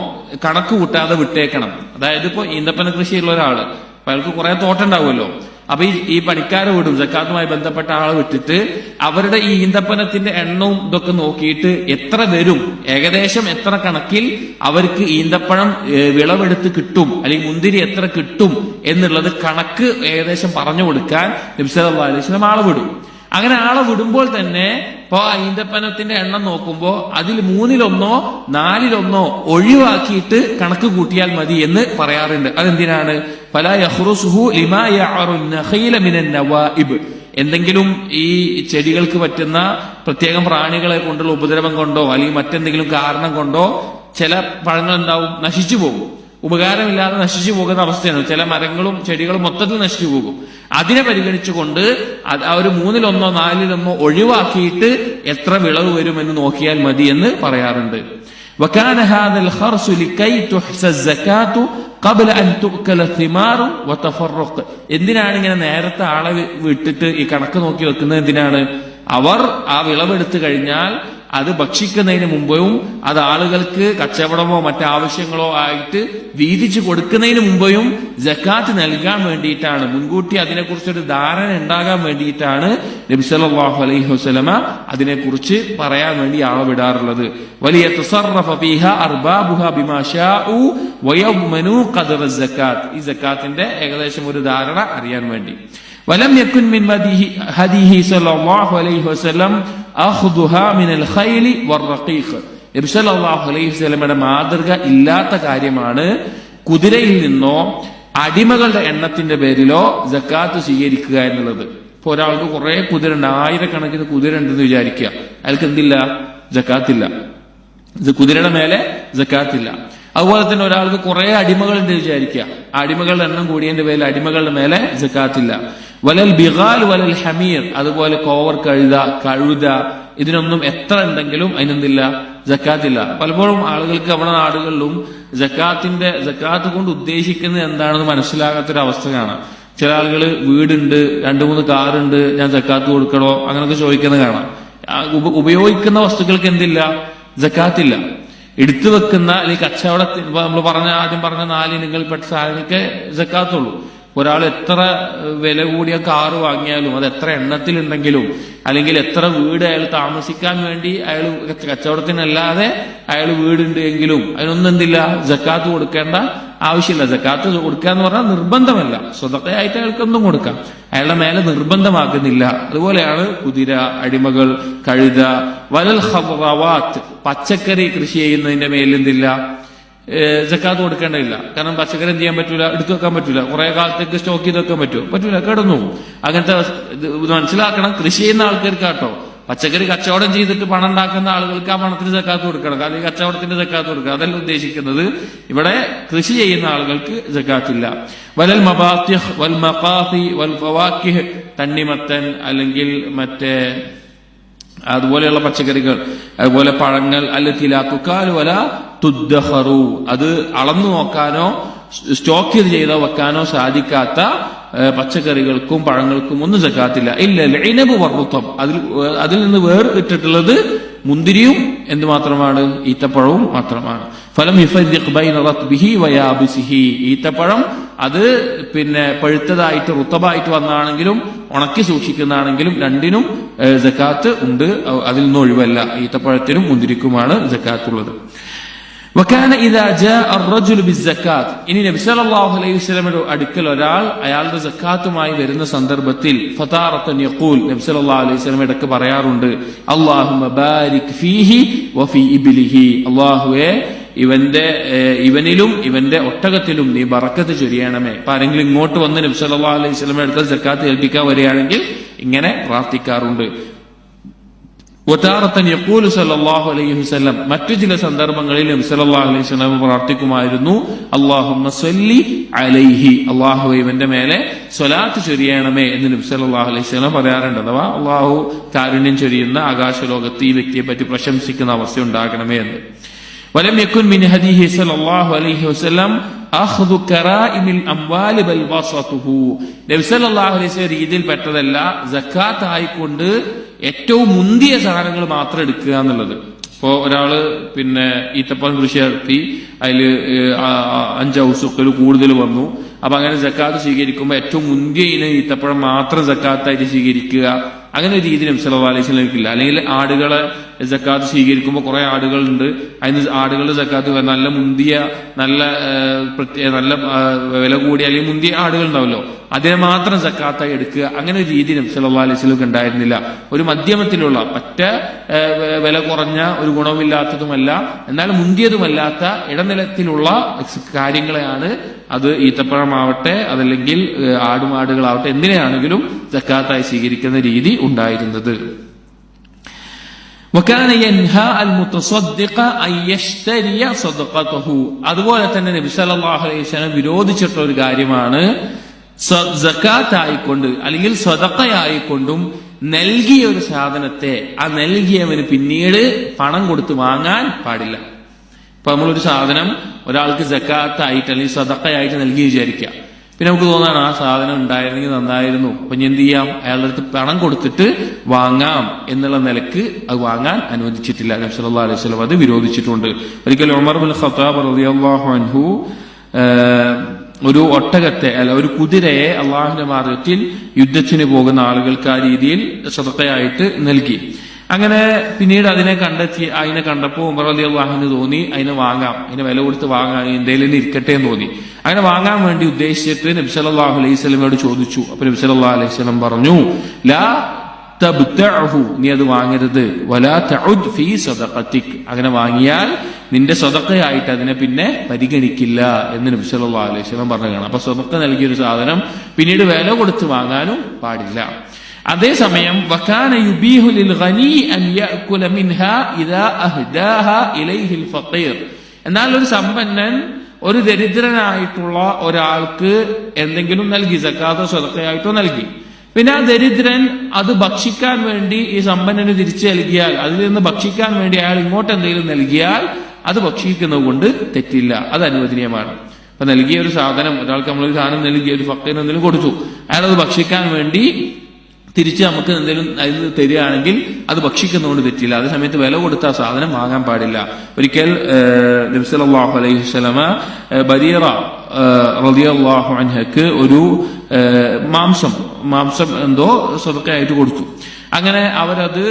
A: കണക്ക് കൂട്ടാതെ വിട്ടേക്കണം. അതായത് ഇപ്പൊ ഈന്തപ്പന കൃഷിയുള്ള ഒരാള്, അപ്പൊ അയാൾക്ക് കുറെ തോട്ടം ഉണ്ടാവുമല്ലോ, അപ്പൊ ഈ പണിക്കാരെ വിടും, സക്കാത്തുമായി ബന്ധപ്പെട്ട ആളെ വിട്ടിട്ട് അവരുടെ ഈ ഈന്തപ്പനത്തിന്റെ എണ്ണവും ഇതൊക്കെ നോക്കിയിട്ട് എത്ര വരും, ഏകദേശം എത്ര കണക്കിൽ അവർക്ക് ഈന്തപ്പഴം വിളവെടുത്ത് കിട്ടും, അല്ലെങ്കിൽ മുന്തിരി എത്ര കിട്ടും എന്നുള്ളത് കണക്ക് ഏകദേശം പറഞ്ഞു കൊടുക്കാൻ നബി സല്ലല്ലാഹു അലൈഹി വസല്ലം ആളെ വിടും. അങ്ങനെ ആളെ വിടുമ്പോൾ തന്നെ ഇപ്പൊ ഈന്തപ്പനത്തിന്റെ എണ്ണം നോക്കുമ്പോ അതിൽ 1/3 4/1 ഒഴിവാക്കിയിട്ട് കണക്ക് കൂട്ടിയാൽ മതി എന്ന് പറയാറുണ്ട്. അതെന്തിനാണ്? ഫലാ യഖ്റുസുഹു ലിമാ യഅറു നഖീല മിനൻ നവാഇബ്. എന്തെങ്കിലും ഈ ചെടികൾക്ക് പറ്റുന്ന പ്രത്യേകം പ്രാണികളെ കൊണ്ടുള്ള ഉപദ്രവം കൊണ്ടോ അല്ലെങ്കിൽ മറ്റെന്തെങ്കിലും കാരണം കൊണ്ടോ ചില പഴങ്ങൾ എന്താവും? നശിച്ചു പോകും. ഉപകാരമില്ലാതെ നശിച്ചു പോകുന്ന അവസ്ഥയാണ്. ചില മരങ്ങളും ചെടികളും മൊത്തത്തിൽ നശിച്ചു പോകും. അതിനെ പരിഗണിച്ചുകൊണ്ട് ആ ഒരു 1/3 4/1 ഒഴിവാക്കിയിട്ട് എത്ര വിളവ് വരുമെന്ന് നോക്കിയാൽ മതി എന്ന് പറയാറുണ്ട്. وكان هذا الخرس لكي تحسى الزكاة قبل أن تؤكل الثمار وتفرق. എന്തിനാണ് ഇങ്ങനെ നേരത്തെ ആളെ വിട്ടിട്ട് ഈ കണക്ക് നോക്കി വെക്കുന്നത്? എന്തിനാണ്? അവർ ആ വിളവെടുത്തു കഴിഞ്ഞാൽ അത് ഭക്ഷിക്കുന്നതിന് മുമ്പും അത് ആളുകൾക്ക് കച്ചവടമോ മറ്റാവശ്യങ്ങളോ ആയിട്ട് വീതിച്ചു കൊടുക്കുന്നതിന് മുമ്പും സക്കാത്ത് നൽകാൻ വേണ്ടിയിട്ടാണ്, മുൻകൂട്ടി അതിനെക്കുറിച്ചൊരു ധാരണ ഉണ്ടാകാൻ വേണ്ടിയിട്ടാണ് നബി സല്ലല്ലാഹു അലൈഹി വസല്ലമ അതിനെക്കുറിച്ച് പറയാൻ വേണ്ടി ആളെ വിടാറുള്ളത്. വലിയ തസറഫ ഫീഹാ അർബാബുഹാ ബിമാ ശാഉ വയദ്മനു ഖദറ സക്കാത്ത്. ഈ സക്കാത്തിന്റെ ഏകദേശം ഒരു ധാരണ അറിയാൻ വേണ്ടി. വലം യകുൻ മിൻ ഹദിഹി സല്ലല്ലാഹു അലൈഹി വസല്ലം അഖ്ദുഹാ മിനൽ ഖൈലി വറഖീഖ്. നബി സല്ലല്ലാഹു അലൈഹി വസല്ലമയുടെ മാതൃക ഇല്ലാത്ത കാര്യമാണ് കുതിരയിൽ നിന്നോ അടിമകളുടെ എണ്ണത്തിന്റെ പേരിലോ സക്കാത്ത് സ്വീകരിക്കുക എന്നുള്ളത്. ഇപ്പൊ ഒരാൾക്ക് കുറെ കുതിര ഉണ്ട്, 1000 കുതിര ഉണ്ടെന്ന് വിചാരിക്കുക, അയാൾക്ക് എന്തില്ല? സക്കാത്തില്ല. കുതിരയുടെ മേലെ സക്കാത്തില്ല. അതുപോലെ തന്നെ ഒരാൾക്ക് കുറെ അടിമകളുണ്ട് വിചാരിക്കുക, അടിമകളുടെ എണ്ണം കൂടിയതിന്റെ പേരിൽ അടിമകളുടെ മേലെ സക്കാത്തില്ല. വലൽ ബിഗാൽ വലൽ ഹമീർ, അതുപോലെ കോവർ കഴുത ഇതിനൊന്നും എത്ര ഉണ്ടെങ്കിലും അതിനെന്തില്ല, സക്കാത്തില്ല. പലപ്പോഴും ആളുകൾക്ക് നമ്മുടെ നാടുകളിലും സക്കാത്ത് കൊണ്ട് ഉദ്ദേശിക്കുന്നത് എന്താണെന്ന് മനസ്സിലാകാത്തൊരവസ്ഥ കാണാം. ചില ആളുകൾ വീടുണ്ട്, 2-3 കാറുണ്ട്, ഞാൻ സക്കാത്ത് കൊടുക്കണോ അങ്ങനൊക്കെ ചോദിക്കുന്നത് കാണാം. ഉപയോഗിക്കുന്ന വസ്തുക്കൾക്ക് എന്തില്ല, സക്കാത്തില്ല. എടുത്തു വെക്കുന്ന അല്ലെങ്കിൽ കച്ചവടത്തിൽ നമ്മൾ ആദ്യം പറഞ്ഞ 4 ഇനങ്ങളിൽപ്പെട്ട സാധനങ്ങൾക്ക് സക്കാത്തുള്ളൂ. ഒരാൾ എത്ര വില കൂടിയ കാറ് വാങ്ങിയാലും അത് എത്ര എണ്ണത്തിലുണ്ടെങ്കിലും അല്ലെങ്കിൽ എത്ര വീട് അയാൾ താമസിക്കാൻ വേണ്ടി അയാൾ കച്ചവടത്തിനല്ലാതെ അയാൾ വീടുണ്ട് എങ്കിലും അതിനൊന്നും എന്തില്ല, സക്കാത്ത് കൊടുക്കേണ്ട ആവശ്യമില്ല. സക്കാത്ത് കൊടുക്കുക എന്ന് പറഞ്ഞാൽ നിർബന്ധമല്ല, സ്വതക്കയായിട്ട് അയാൾക്കൊന്നും കൊടുക്കാം, അയാളുടെ മേലെ നിർബന്ധമാക്കുന്നില്ല. അതുപോലെയാണ് കുതിര, അടിമകൾ, കഴുത. വലൽ ഖവറാവാത്ത്, പച്ചക്കറി കൃഷി ചെയ്യുന്നതിന്റെ മേലെന്തില്ല, സക്കാത്ത് കൊടുക്കേണ്ടതില്ല. കാരണം പച്ചക്കറി എന്ത് ചെയ്യാൻ പറ്റൂല, എടുത്തു വെക്കാൻ പറ്റൂല, കുറെ കാലത്തേക്ക് സ്റ്റോക്ക് ചെയ്ത് വെക്കാൻ പറ്റൂല, കിടന്നു. അങ്ങനത്തെ മനസ്സിലാക്കണം. കൃഷി ചെയ്യുന്ന ആൾക്കാർക്കാട്ടോ, പച്ചക്കറി കച്ചവടം ചെയ്തിട്ട് പണം ഉണ്ടാക്കുന്ന ആളുകൾക്ക് ആ പണത്തിന് സക്കാത്ത് കൊടുക്കണം, അല്ലെങ്കിൽ കച്ചവടത്തിന്റെ സക്കാത്ത് കൊടുക്കണം, അതല്ല ഉദ്ദേശിക്കുന്നത്. ഇവിടെ കൃഷി ചെയ്യുന്ന ആളുകൾക്ക് സക്കാത്തില്ല. വലൽ മബാത്തിഹ് വൽ മഖാഫി വൽ ഫവാക്കിഹ്, തണ്ണിമത്തൻ അല്ലെങ്കിൽ മറ്റേ അതുപോലെയുള്ള പച്ചക്കറികൾ, അതുപോലെ പഴങ്ങൾ, വല തുദ്ദഖറു, അത് അളന്നു നോക്കാനോ സ്റ്റോക്ക് ചെയ്തോ വെക്കാനോ സാധിക്കാത്ത പച്ചക്കറികൾക്കും പഴങ്ങൾക്കും ഒന്നും സക്കാത്തില്ല. ഇല്ല ഇനബ് വർറുത്തം, അതിൽ നിന്ന് വേർതിട്ടിട്ടുള്ളത് മുന്തിരിയും എന്ത് മാത്രമാണ്, ഈത്തപ്പഴവും മാത്രമാണ്. ഫലം യുഫദ്ദിഖ് ബൈന റത്ബിഹി വയാബിസിഹി, ഈത്തപ്പഴം അത് പിന്നെ പഴുത്തതായിട്ട് റുത്തബായിട്ട് വന്നാണെങ്കിലും ഉണക്കി സൂക്ഷിക്കുന്നതാണെങ്കിലും രണ്ടിനും സക്കാത്ത് ഉണ്ട്, അതിൽ നിന്ന് ഒഴിവല്ല. ഈത്തപ്പഴത്തിനും മുന്തിരിക്കുമാണ് സക്കാത്തുള്ളത്. വകാന ഇദാ ജാഅ അർ-റജുലു ബിസ്സക്കാത്ത്, ഇനി നബി സല്ലല്ലാഹു അലൈഹി വസല്ലമയുടെ അടുക്കൽ ഒരാൾ അയാളുടെ സക്കാത്തുമായി വരുന്ന സന്ദർഭത്തിൽ ഫതാറത്തൻ യഖൂൽ, നബി സല്ലല്ലാഹു അലൈഹി വസല്ലം ഇടക്ക് പറയാറുണ്ട്, അല്ലാഹുമ്മ ബാരിക് ഫീഹി വഫീ ഇബ്ലിഹി, അല്ലാഹുവേ ഇവനിലും ഇവന്റെ ഒട്ടകത്തിലും നീ ബറക്കത്ത് ചൊരിയണമേ. അപ്പൊ ആരെങ്കിലും ഇങ്ങോട്ട് വന്ന് നബി സല്ലല്ലാഹു അലൈഹി വസല്ലമയുടെ അടുക്കൽ സക്കാത്ത് ഏൽപ്പിക്കാൻ വരികയാണെങ്കിൽ ഇങ്ങനെ പ്രാർത്ഥിക്കാറുണ്ട്. വതാറത്തൻ യഖൂലു സല്ലല്ലാഹു അലൈഹി വസല്ലം, മറ്റു ചില സന്ദർഭങ്ങളിൽ നബി സല്ലല്ലാഹു അലൈഹി വസല്ലം പ്രാർത്ഥിക്കുമായിരുന്നു, അല്ലാഹുമ്മ സ്വല്ലി അലൈഹി, അല്ലാഹു ഇവന്റെ മേലെ സ്വലാത്ത് ചൊരിയണമേ എന്ന് നബി സല്ലല്ലാഹു അലൈഹി വസല്ലം പറയാറുണ്ട്. അഥവാ അല്ലാഹു കാരുണ്യം ചൊരിയുന്ന ആകാശലോകത്ത് ഈ വ്യക്തിയെ പറ്റി പ്രശംസിക്കുന്ന അവസ്ഥ ഉണ്ടാകണമേ എന്ന്. വലം യകുൻ മിൻ ഹദീഹി സല്ലല്ലാഹു അലൈഹി വസല്ലം അഖ്ദു കറാഇമിൽ അംവാലി ബൽ വസതുഹു, നബി സല്ലല്ലാഹു അലൈഹി വസല്ലം രീതിയിൽ പെട്ടതല്ല സക്കാത്ത് ആയിക്കൊണ്ട് ഏറ്റവും മുന്തിയ സാധനങ്ങൾ മാത്രം എടുക്കുക എന്നുള്ളത്. ഇപ്പോ ഒരാള് പിന്നെ ഈത്തപ്പഴം കൃഷി നടത്തി അതിൽ 5 ഔസുക്കൾ കൂടുതൽ വന്നു. അപ്പൊ അങ്ങനെ സക്കാത്ത് സ്വീകരിക്കുമ്പോൾ ഏറ്റവും മുന്തിയ ഇനം ഈത്തപ്പഴം മാത്രം സക്കാത്തായിട്ട് സ്വീകരിക്കുക, അങ്ങനെ ഒരു രീതി നബി സല്ലല്ലാഹു അലൈഹി വസല്ലം ഇല്ല. അല്ലെങ്കിൽ ആടുകളെ സക്കാത്ത് സ്വീകരിക്കുമ്പോൾ കുറെ ആടുകളുണ്ട്, അതിന് ആടുകളുടെ സക്കാത്ത് നല്ല മുന്തിയ നല്ല വില കൂടിയ അല്ലെങ്കിൽ മുന്തിയ ആടുകൾ ഉണ്ടാവല്ലോ, അതിനെ മാത്രം സക്കാത്തായി എടുക്കുക, അങ്ങനെ ഒരു രീതി നബി സല്ലല്ലാഹു അലൈഹി വസല്ലം ഉണ്ടായിരുന്നില്ല. ഒരു മധ്യമത്തിലുള്ള പറ്റ വില കുറഞ്ഞ ഒരു ഗുണമില്ലാത്തതുമല്ല എന്നാൽ മുന്തിയതുമല്ലാത്ത ഇടനിലത്തിലുള്ള കാര്യങ്ങളെയാണ്, അത് ഈത്തപ്പഴമാവട്ടെ അതല്ലെങ്കിൽ ആടുമാടുകളാവട്ടെ എന്തിനാണെങ്കിലും സക്കാത്തായി സ്വീകരിക്കുന്ന രീതി ഉണ്ടായിരുന്നത്. വകാന യൻഹാ അൽ മുതസദ്ദിഖ അൻ യശ്തരിയ സദഖതഹു, അതുപോലെ തന്നെ നബി സല്ലല്ലാഹു അലൈഹി വസല്ലം വിരോധിച്ചിട്ടുള്ള ഒരു കാര്യമാണ് സക്കാത്ത് ആയിക്കൊണ്ട് അല്ലെങ്കിൽ സദഖയായിക്കൊണ്ടും നൽകിയ ഒരു സാധനത്തെ ആ നൽകിയവന് പിന്നീട് പണം കൊടുത്ത് വാങ്ങാൻ പാടില്ല. ഇപ്പൊ നമ്മളൊരു സാധനം ഒരാൾക്ക് സക്കാത്തായിട്ട് അല്ലെങ്കിൽ സദഖയായിട്ട് നൽകി വിചാരിക്കുക, പിന്നെ നമുക്ക് തോന്നാണ് ആ സാധനം ഉണ്ടായിരുന്നെങ്കിൽ നന്നായിരുന്നു, അപ്പൊ ഞാൻ എന്ത് ചെയ്യാം, അയാളുടെ അടുത്ത് പണം കൊടുത്തിട്ട് വാങ്ങാം എന്നുള്ള നിലക്ക് അത് വാങ്ങാൻ അനുവദിച്ചിട്ടില്ല. നബി സല്ലല്ലാഹു അലൈഹി വസല്ലം അത് വിരോധിച്ചിട്ടുണ്ട്. ഒരിക്കൽ ഉമർ ഇബ്നുൽ ഖത്താബ് റളിയല്ലാഹു അൻഹു ഒരു ഒട്ടകത്തെ അല്ല ഒരു കുതിരയെ അള്ളാഹുവിന്റെ മാർഗത്തിൽ യുദ്ധത്തിന് പോകുന്ന ആളുകൾക്ക് ആ രീതിയിൽ സദഖയായിട്ട് നൽകി. അങ്ങനെ പിന്നീട് അതിനെ കണ്ടപ്പോൾ ഉമർ റളിയല്ലാഹു അൻഹു തോന്നി അതിനെ വാങ്ങാം, അതിനെ വില കൊടുത്ത് വാങ്ങാം, എന്തെങ്കിലും ഇരിക്കട്ടെ എന്ന് തോന്നി. അങ്ങനെ വാങ്ങാൻ വേണ്ടി ഉദ്ദേശിച്ചിട്ട് നബി സല്ലല്ലാഹു അലൈഹി വസല്ലമയോട് ചോദിച്ചു. അപ്പൊ നബി സല്ലല്ലാഹു അലൈഹി വസല്ലം പറഞ്ഞു, ലാ തബ്തഅഹു, നീ അത് വാങ്ങരുത്, വലാ തഉദ് ഫീ സദഖതിക്, അങ്ങനെ വാങ്ങിയാൽ നിന്റെ സദഖയായിട്ട് അതിനെ പിന്നെ പരിഗണിക്കില്ല എന്ന് നബി സല്ലല്ലാഹു അലൈഹി വസല്ലം പറഞ്ഞതാണ്. അപ്പൊ സദഖ നൽകിയൊരു സാധനം പിന്നീട് വില കൊടുത്ത് വാങ്ങാനും പാടില്ല. അതേസമയം വകാന യുബീഹു ലിൽ ഗനി അൻ യഅകുല മിൻഹാ ഇദാ അഹ്ദാഹ ഇലൈഹിൽ ഫഖീർ, എന്നാൽ ഒരു സമ്പന്നൻ ഒരു ദരിദ്രനായിട്ടുള്ള ഒരാൾക്ക് എന്തെങ്കിലും നൽകി, സക്കാത്തോ സദഖയായിട്ടോ നൽകി. പിന്നെ ആ ദരിദ്രൻ അത് ഭക്ഷിക്കാൻ വേണ്ടി ഈ സമ്പന്നന് തിരിച്ചു നൽകിയാൽ, അതിൽ നിന്ന് ഭക്ഷിക്കാൻ വേണ്ടി അയാൾ ഇങ്ങോട്ട് എന്തെങ്കിലും നൽകിയാൽ അത് ഭക്ഷിക്കുന്നത് കൊണ്ട് തെറ്റില്ല, അത് അനുവദനീയമാണ്. അപ്പൊ നൽകിയ ഒരു സാധനം, ഒരാൾക്ക് നമ്മളൊരു സാധനം നൽകി, ഒരു ഫക്കീറിന് എന്തെങ്കിലും കൊടുത്തു, അയാൾ അത് ഭക്ഷിക്കാൻ വേണ്ടി തിരിച്ച് നമുക്ക് എന്തെങ്കിലും അതിന് തരികയാണെങ്കിൽ അത് ഭക്ഷിക്കുന്നതുകൊണ്ട് തെറ്റില്ല. അതേ സമയത്ത് വില കൊടുത്ത ആ സാധനം വാങ്ങാൻ പാടില്ല. ഒരിക്കൽ നബി സല്ലല്ലാഹു അലൈഹി വസല്ലമ ബരീറ റളിയല്ലാഹു അൻഹക്ക് ഒരു മാംസം എന്തോ സദഖയായിട്ട് കൊടുത്തു. അങ്ങനെ അവരത്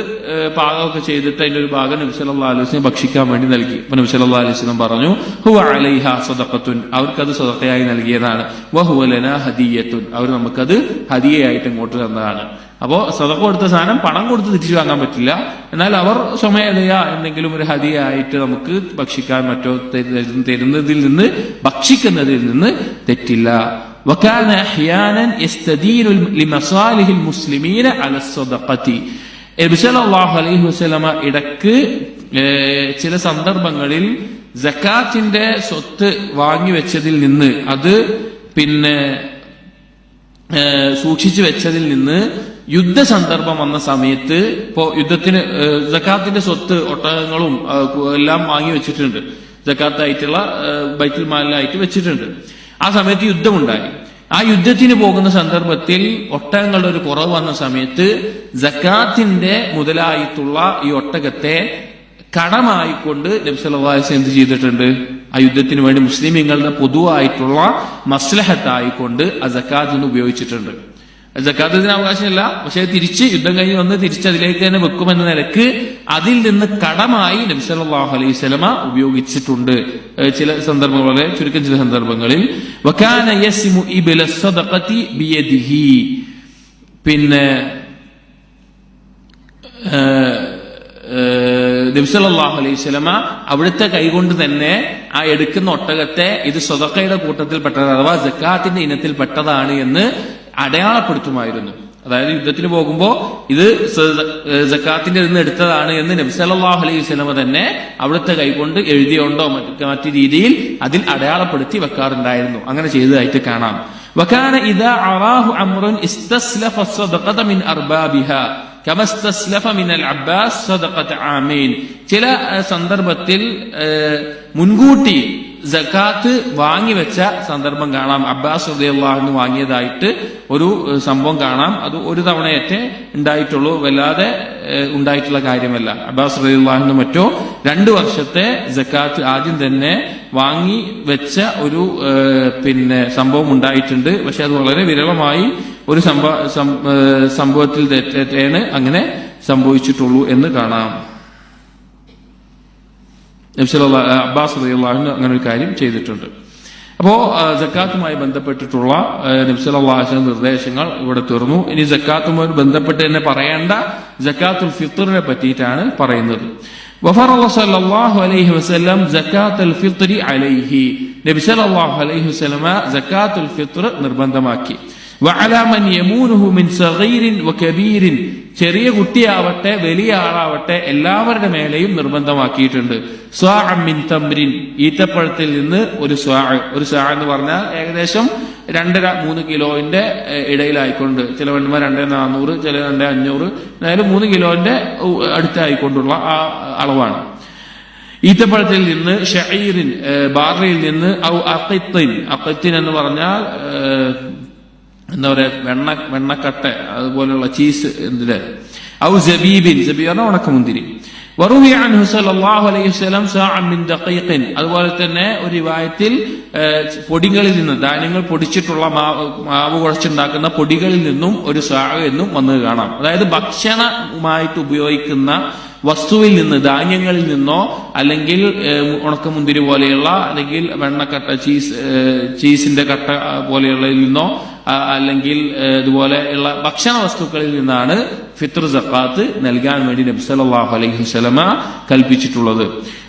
A: പാകമൊക്കെ ചെയ്തിട്ട് അതിന്റെ ഒരു ഭാഗം നബി സല്ലല്ലാഹു അലൈഹി വസല്ലം ഭക്ഷിക്കാൻ വേണ്ടി നൽകി. അപ്പൊ നബി സല്ലല്ലാഹു അലൈഹി വസല്ലം പറഞ്ഞു, ഹുവ അലൈഹാ സദഖത്തുൻ, അവർക്കത് സദഖയായി നൽകിയതാണ്. വഹുവ ലനാ ഹദിയത്തുൻ, അവർ നമുക്കത് ഹദിയയായിട്ട് ഇങ്ങോട്ട് തന്നതാണ്. അപ്പോ സദഖ കൊടുത്ത സാധനം പണം കൊടുത്ത് തിരിച്ചു വാങ്ങാൻ പറ്റില്ല. എന്നാൽ അവർ സ്വമേധയാ എന്തെങ്കിലും ഒരു ഹദിയായിട്ട് നമുക്ക് ഭക്ഷിക്കാൻ മറ്റോ തരുന്നതിൽ നിന്ന്, ഭക്ഷിക്കുന്നതിൽ നിന്ന് തെറ്റില്ല. وكان احيانا يستدين لمصالح المسلمين على الصدقه. നബി സല്ലല്ലാഹു അലൈഹി വസല്ലമ ഇടക്ക് ചില സന്ദർഭങ്ങളിൽ സക്കാത്തിന്റെ സ്വത്ത് വാങ്ങി വെച്ചതിൽ നിന്ന്, അത് പിന്നെ സൂക്ഷിച്ചു വെച്ചതിൽ നിന്ന് യുദ്ധ സന്ദർഭം വന്ന സമയത്ത്, ഇപ്പോ യുദ്ധത്തിന് സക്കാത്തിന്റെ സ്വത്ത് ഒട്ടകങ്ങളും എല്ലാം വാങ്ങി വെച്ചിട്ടുണ്ട്, സക്കാത്തായിട്ടുള്ള ബൈത്തുൽ മാലിലായിട്ട് വെച്ചിട്ടുണ്ട്. ആ സമയത്ത് യുദ്ധമുണ്ടായി. ആ യുദ്ധത്തിന് പോകുന്ന സന്ദർഭത്തിൽ ഒട്ടകങ്ങളുടെ ഒരു കുറവ് വന്ന സമയത്ത് സക്കാത്തിന്റെ മുതലായിട്ടുള്ള ഈ ഒട്ടകത്തെ കടമായിക്കൊണ്ട് നബി സല്ലല്ലാഹു അലൈഹി വസല്ലം എന്ത് ചെയ്തിട്ടുണ്ട്? ആ യുദ്ധത്തിന് വേണ്ടി മുസ്ലിമീങ്ങളുടെ പൊതുവായിട്ടുള്ള മസ്ലഹത്തായിക്കൊണ്ട് ആ സക്കാത്തിന് ഉപയോഗിച്ചിട്ടുണ്ട്. സക്കാത്തിന് അവകാശമില്ല, പക്ഷെ തിരിച്ച് യുദ്ധം കഴിഞ്ഞ് വന്ന് തിരിച്ച് അതിലേക്ക് തന്നെ വെക്കുമെന്ന നിലക്ക് അതിൽ നിന്ന് കടമായി നബി സല്ലല്ലാഹു അലൈഹി വസല്ലമ ഉപയോഗിച്ചിട്ടുണ്ട്. ചില സന്ദർഭങ്ങളിൽ, ചുരുക്കം ചില സന്ദർഭങ്ങളിൽ വകാന യസ്മു ഇബ്ല സദഖതി ബിയദിഹി, പിന്നെ നബി സല്ലല്ലാഹു അലൈഹി വസല്ലമ അവിടുത്തെ കൈകൊണ്ട് തന്നെ ആ എടുക്കുന്ന ഒട്ടകത്തെ ഇത് സദഖയുടെ കൂട്ടത്തിൽ പെട്ടതാണ്, അഥവാ സക്കാത്തിന്റെ ഇനത്തിൽ പെട്ടതാണ് എന്ന് അടയാളപ്പെടുത്തുമായിരുന്നു. അതായത് യുദ്ധത്തിന് പോകുമ്പോ ഇത് സക്കാത്തിന്റെ നിന്ന് എടുത്തതാണ് എന്ന് നബി സല്ലല്ലാഹു അലൈഹി വസല്ലമ തന്നെ അവിടുത്തെ കൈകൊണ്ട് എഴുതിയോണ്ടോ മറ്റു രീതിയിൽ അതിൽ അടയാളപ്പെടുത്തി വെക്കാറുണ്ടായിരുന്നു. അങ്ങനെ ചെയ്തതായിട്ട് കാണാം. വകാന ഇദാ അറാഹു അംറുൻ ഇസ്തസ്ലഫ സദഖത മിൻ അർബാബിഹാ കമ ഇസ്തസ്ലഫ മിനൽ അബ്ബാസ് സദഖത ആമീൻ. ചില സന്ദർഭത്തിൽ മുൻകൂട്ടി സക്കാത്ത് വാങ്ങിവെച്ച സന്ദർഭം കാണാം. അബ്ബാസ് റളിയല്ലാഹു അൻഹു വാങ്ങിയതായിട്ട് ഒരു സംഭവം കാണാം. അത് ഒരു തവണയേറ്റേ ഉണ്ടായിട്ടുള്ളൂ, വല്ലാതെ ഉണ്ടായിട്ടുള്ള കാര്യമല്ല. അബ്ബാസ് റളിയല്ലാഹു അൻഹു മറ്റോ 2 വർഷത്തെ സക്കാത്ത് ആദ്യം തന്നെ വാങ്ങി വെച്ച ഒരു പിന്നെ സംഭവം ഉണ്ടായിട്ടുണ്ട്. പക്ഷെ അത് വളരെ വിരളമായി ഒരു സംഭവത്തിൽ തെറ്റാണ് അങ്ങനെ സംഭവിച്ചിട്ടുള്ളൂ എന്ന് കാണാം. അബ്ബാസ് റളിയല്ലാഹു അൻഹു അങ്ങനെ ഒരു കാര്യം ചെയ്തിട്ടുണ്ട്. അപ്പോ സക്കാത്തുമായി ബന്ധപ്പെട്ടിട്ടുള്ള നബി സല്ലല്ലാഹു അലൈഹി വസല്ലം നിർദ്ദേശങ്ങൾ ഇവിടെ തീർന്നു. ഇനി സക്കാത്തുമായി ബന്ധപ്പെട്ട് തന്നെ പറയേണ്ട സക്കാത്തുൽ ഫിത്റിനെ പറ്റിയിട്ടാണ് പറയുന്നത്. വഫറള സല്ലല്ലാഹു അലൈഹി വസല്ലം സക്കാത്തുൽ ഫിത്രി അലൈഹി, നബി സല്ലല്ലാഹു അലൈഹി വസല്ലം സക്കാത്തുൽ ഫിത്ർ നിർബന്ധമാക്കി. വഅലാ മൻ യമൂനുഹു മിൻ സഗീരിൻ വകബീരിൻ, ചെറിയ കുട്ടിയാവട്ടെ വലിയ ആളാവട്ടെ എല്ലാവരുടെ മേലെയും നിർബന്ധമാക്കിയിട്ടുണ്ട്. സ്വാഅം മിൻ തംറിൻ, ഈത്തപ്പഴത്തിൽ നിന്ന് ഒരു സ്വാ എന്ന് പറഞ്ഞാൽ ഏകദേശം 2.5-3 കിലോന്റെ ഇടയിലായിക്കൊണ്ട്, ചില വണ്ടിമാർ 2.400, ചില 2.500, അതായത് 3 കിലോന്റെ അടുത്തായിക്കൊണ്ടുള്ള ആ അളവാണ്. ഈത്തപ്പഴത്തിൽ നിന്ന്, ഷഈറിൻ ബാർലിയിൽ നിന്ന്, ഔ അഖിത്തിൻ, അഖിത്തിൻ എന്ന് പറഞ്ഞാൽ എന്താ പറയാ, വെണ്ണക്കട്ട അതുപോലെയുള്ള ചീസ് എന്തില്, ഔ സബീബിൻ, സബീബ് പറഞ്ഞാൽ ഉണക്കമുന്തിരി. വറുവിയ അൻഹു സല്ലല്ലാഹു അലൈഹി വസല്ലം സാഅം മിൻ ദഖീഖിൻ, അതുപോലെ തന്നെ ഒരു റിവായത്തിൽ പൊടികളിൽ നിന്ന്, ധാന്യങ്ങൾ പൊടിച്ചിട്ടുള്ള മാവ് കുഴച്ചുണ്ടാക്കുന്ന പൊടികളിൽ നിന്നും ഒരു സാഅ എന്നും വന്നത് കാണാം. അതായത് ഭക്ഷണമായിട്ട് ഉപയോഗിക്കുന്ന വസ്തുവിൽ നിന്ന്, ധാന്യങ്ങളിൽ നിന്നോ അല്ലെങ്കിൽ ഉണക്കമുന്തിരി പോലെയുള്ള അല്ലെങ്കിൽ വെണ്ണക്കട്ട ചീസിന്റെ കട്ട പോലെയുള്ളതിൽ നിന്നോ അല്ലെങ്കിൽ ഇതുപോലെയുള്ള ഭക്ഷണ വസ്തുക്കളിൽ നിന്നാണ് ഫിത്ർ സക്കാത്ത് നൽകാൻ വേണ്ടി നബി സല്ലല്ലാഹു അലൈഹി വസല്ലമ കൽപ്പിച്ചിട്ടുള്ളത്.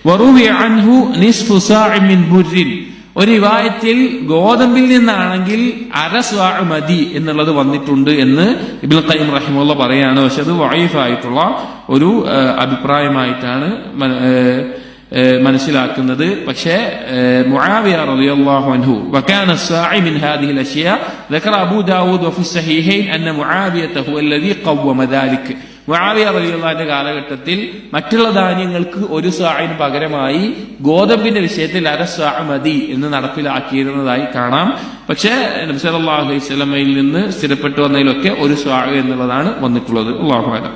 A: വറുവിയ അൻഹു നിസ്ഫു സാഇ മിൻ ബുർരിൻ, ഒരു റിവായത്തിൽ ഗോതമ്പിൽ നിന്നാണെങ്കിൽ 1/2 സ്വാ മതി എന്നുള്ളത് വന്നിട്ടുണ്ട് എന്ന് ഇബ്നുൽ ഖയ്യിം റഹിമഹുല്ലാഹ് പറയാണ്. പക്ഷെ അത് വഈഫ് ആയിട്ടുള്ള ഒരു അഭിപ്രായമായിട്ടാണ് മനസ്സിലാക്കുന്നത്. പക്ഷേ മുആവിയ റളിയല്ലാഹു അൻഹു വകാന الساعي من هذه الاشياء ذكر ابو داود وفي الصحيحين ان معاويه هو الذي قوم ذلك. മുആവിയ റളിയല്ലാഹുവിന്റെ കാലഘട്ടത്തിൽ മറ്റുള്ള ധാന്യങ്ങൾക്ക് ഒരു സാഇന് പകരമായി ഗോതമ്പിന്റെ വിഷയത്തിൽ അര സാ മതി എന്ന് നടപ്പിലാക്കിയിരുന്നതായി കാണാം. പക്ഷേ നബി സല്ലല്ലാഹു അലൈഹി വസല്ലമയിൽ നിന്ന് സ്ഥിരപ്പെട്ടു വന്നതിലൊക്കെ ഒരു സാ എന്നുള്ളതാണ് വന്നിട്ടുള്ളത്. അല്ലാഹു അലം.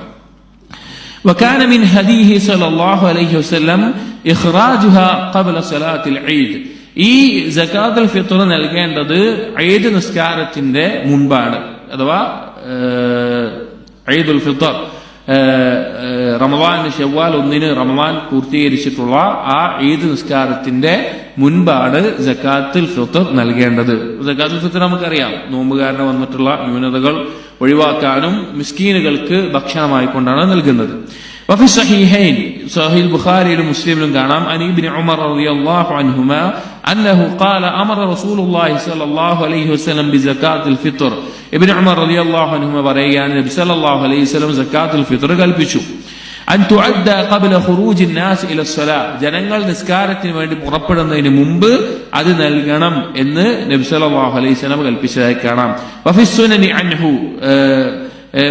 A: وكان من هديه صلى الله عليه وسلم إخراجها قبل صلاة العيد. ഈ സകാത്തുൽ ഫിത്ർ നൽകേണ്ടത് ഈദ് നിസ്കാരത്തിന്റെ മുൻപാണ്. അഥവാ ഈദുൽ ഫിത്ർ റമദാൻ ശവ്വാൽ 1 റമദാൻ പൂർത്തീകരിച്ചിട്ടുള്ള ആ ഈദ് നിസ്കാരത്തിന്റെ മുൻപാണ് സകാത്തുൽ ഫിത്ർ നൽകേണ്ടത്. സകാത്തുൽ ഫിത്ർ നമുക്കറിയാം, നോമ്പുകാരന് വന്നിട്ടുള്ള ന്യൂനതകൾ ഒഴിവാക്കാനും മിസ്കീനുകൾക്ക് ഭക്ഷണമായിക്കൊണ്ടാണ് നൽകുന്നത്. وفي الصحيحين صحيح البخاري ومسلم കാണാം عن ابن عمر رضي الله عنهما أنه قال أمر رسول الله صلى الله عليه وسلم بزكاة الفطر. ابن عمر رضي الله عنهما പറയുകയാണ് നബി സല്ലല്ലാഹു അലൈഹി വസല്ലം സകാത്തുൽ ഫിത്ർ കൽപ്പിച്ചു. അൻ തുഅദ്ദ ഖബ്ല ഖുറൂജി الناس ഇല الصلاة. ജനങ്ങൾ നിസ്കാരത്തിന് വേണ്ടി പുറപ്പെടുന്നതിന് മുമ്പ് അത് നൽകണം എന്ന് നബി സല്ലല്ലാഹു അലൈഹി വസല്ലം കൽപ്പിച്ചതായി കാണാം. വഫി സുനനി അൻഹു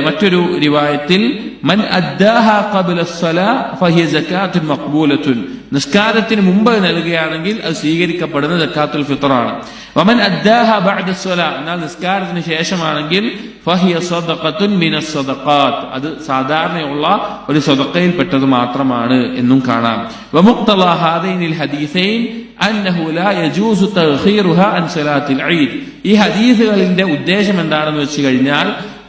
A: മറ്റൊരു റിവായത്തിൽ മൻ അദ്ദാഹ ഖബ്ല الصلاة ഫഹിയ സകാത്തുൻ മഖ്ബൂലത്തുൻ. നിസ്കാരത്തിന് മുമ്പ് നൽകുകയാണെങ്കിൽ അത് സ്വീകരിക്കപ്പെടുന്ന സകാത്തുൽ ഫിത്റാണ്. വമൻ അദ്ദാഹ ബഅദ الصلاة, എന്നാൽ നിസ്കാരത്തിന് ശേഷമാണെങ്കിൽ ഫഹിയ സദഖത്തുൻ മിനസ് സദഖാത്ത്, അത് സാധാരണയുള്ള ഒരു സദഖയിൽ പെട്ടത് മാത്രമാണ് എന്നും കാണാം. വമുഖ്തളാ ഹാദൈനിൽ ഹദീസൈൻ അന്നഹു ലാ യജൂസു തഖീറുഹാ അൻ സലാത്തിൽ ഈദ്. ഈ ഹദീസുകളിന്റെ ഉദ്ദേശം എന്താണെന്ന് വെച്ച് കഴിഞ്ഞാൽ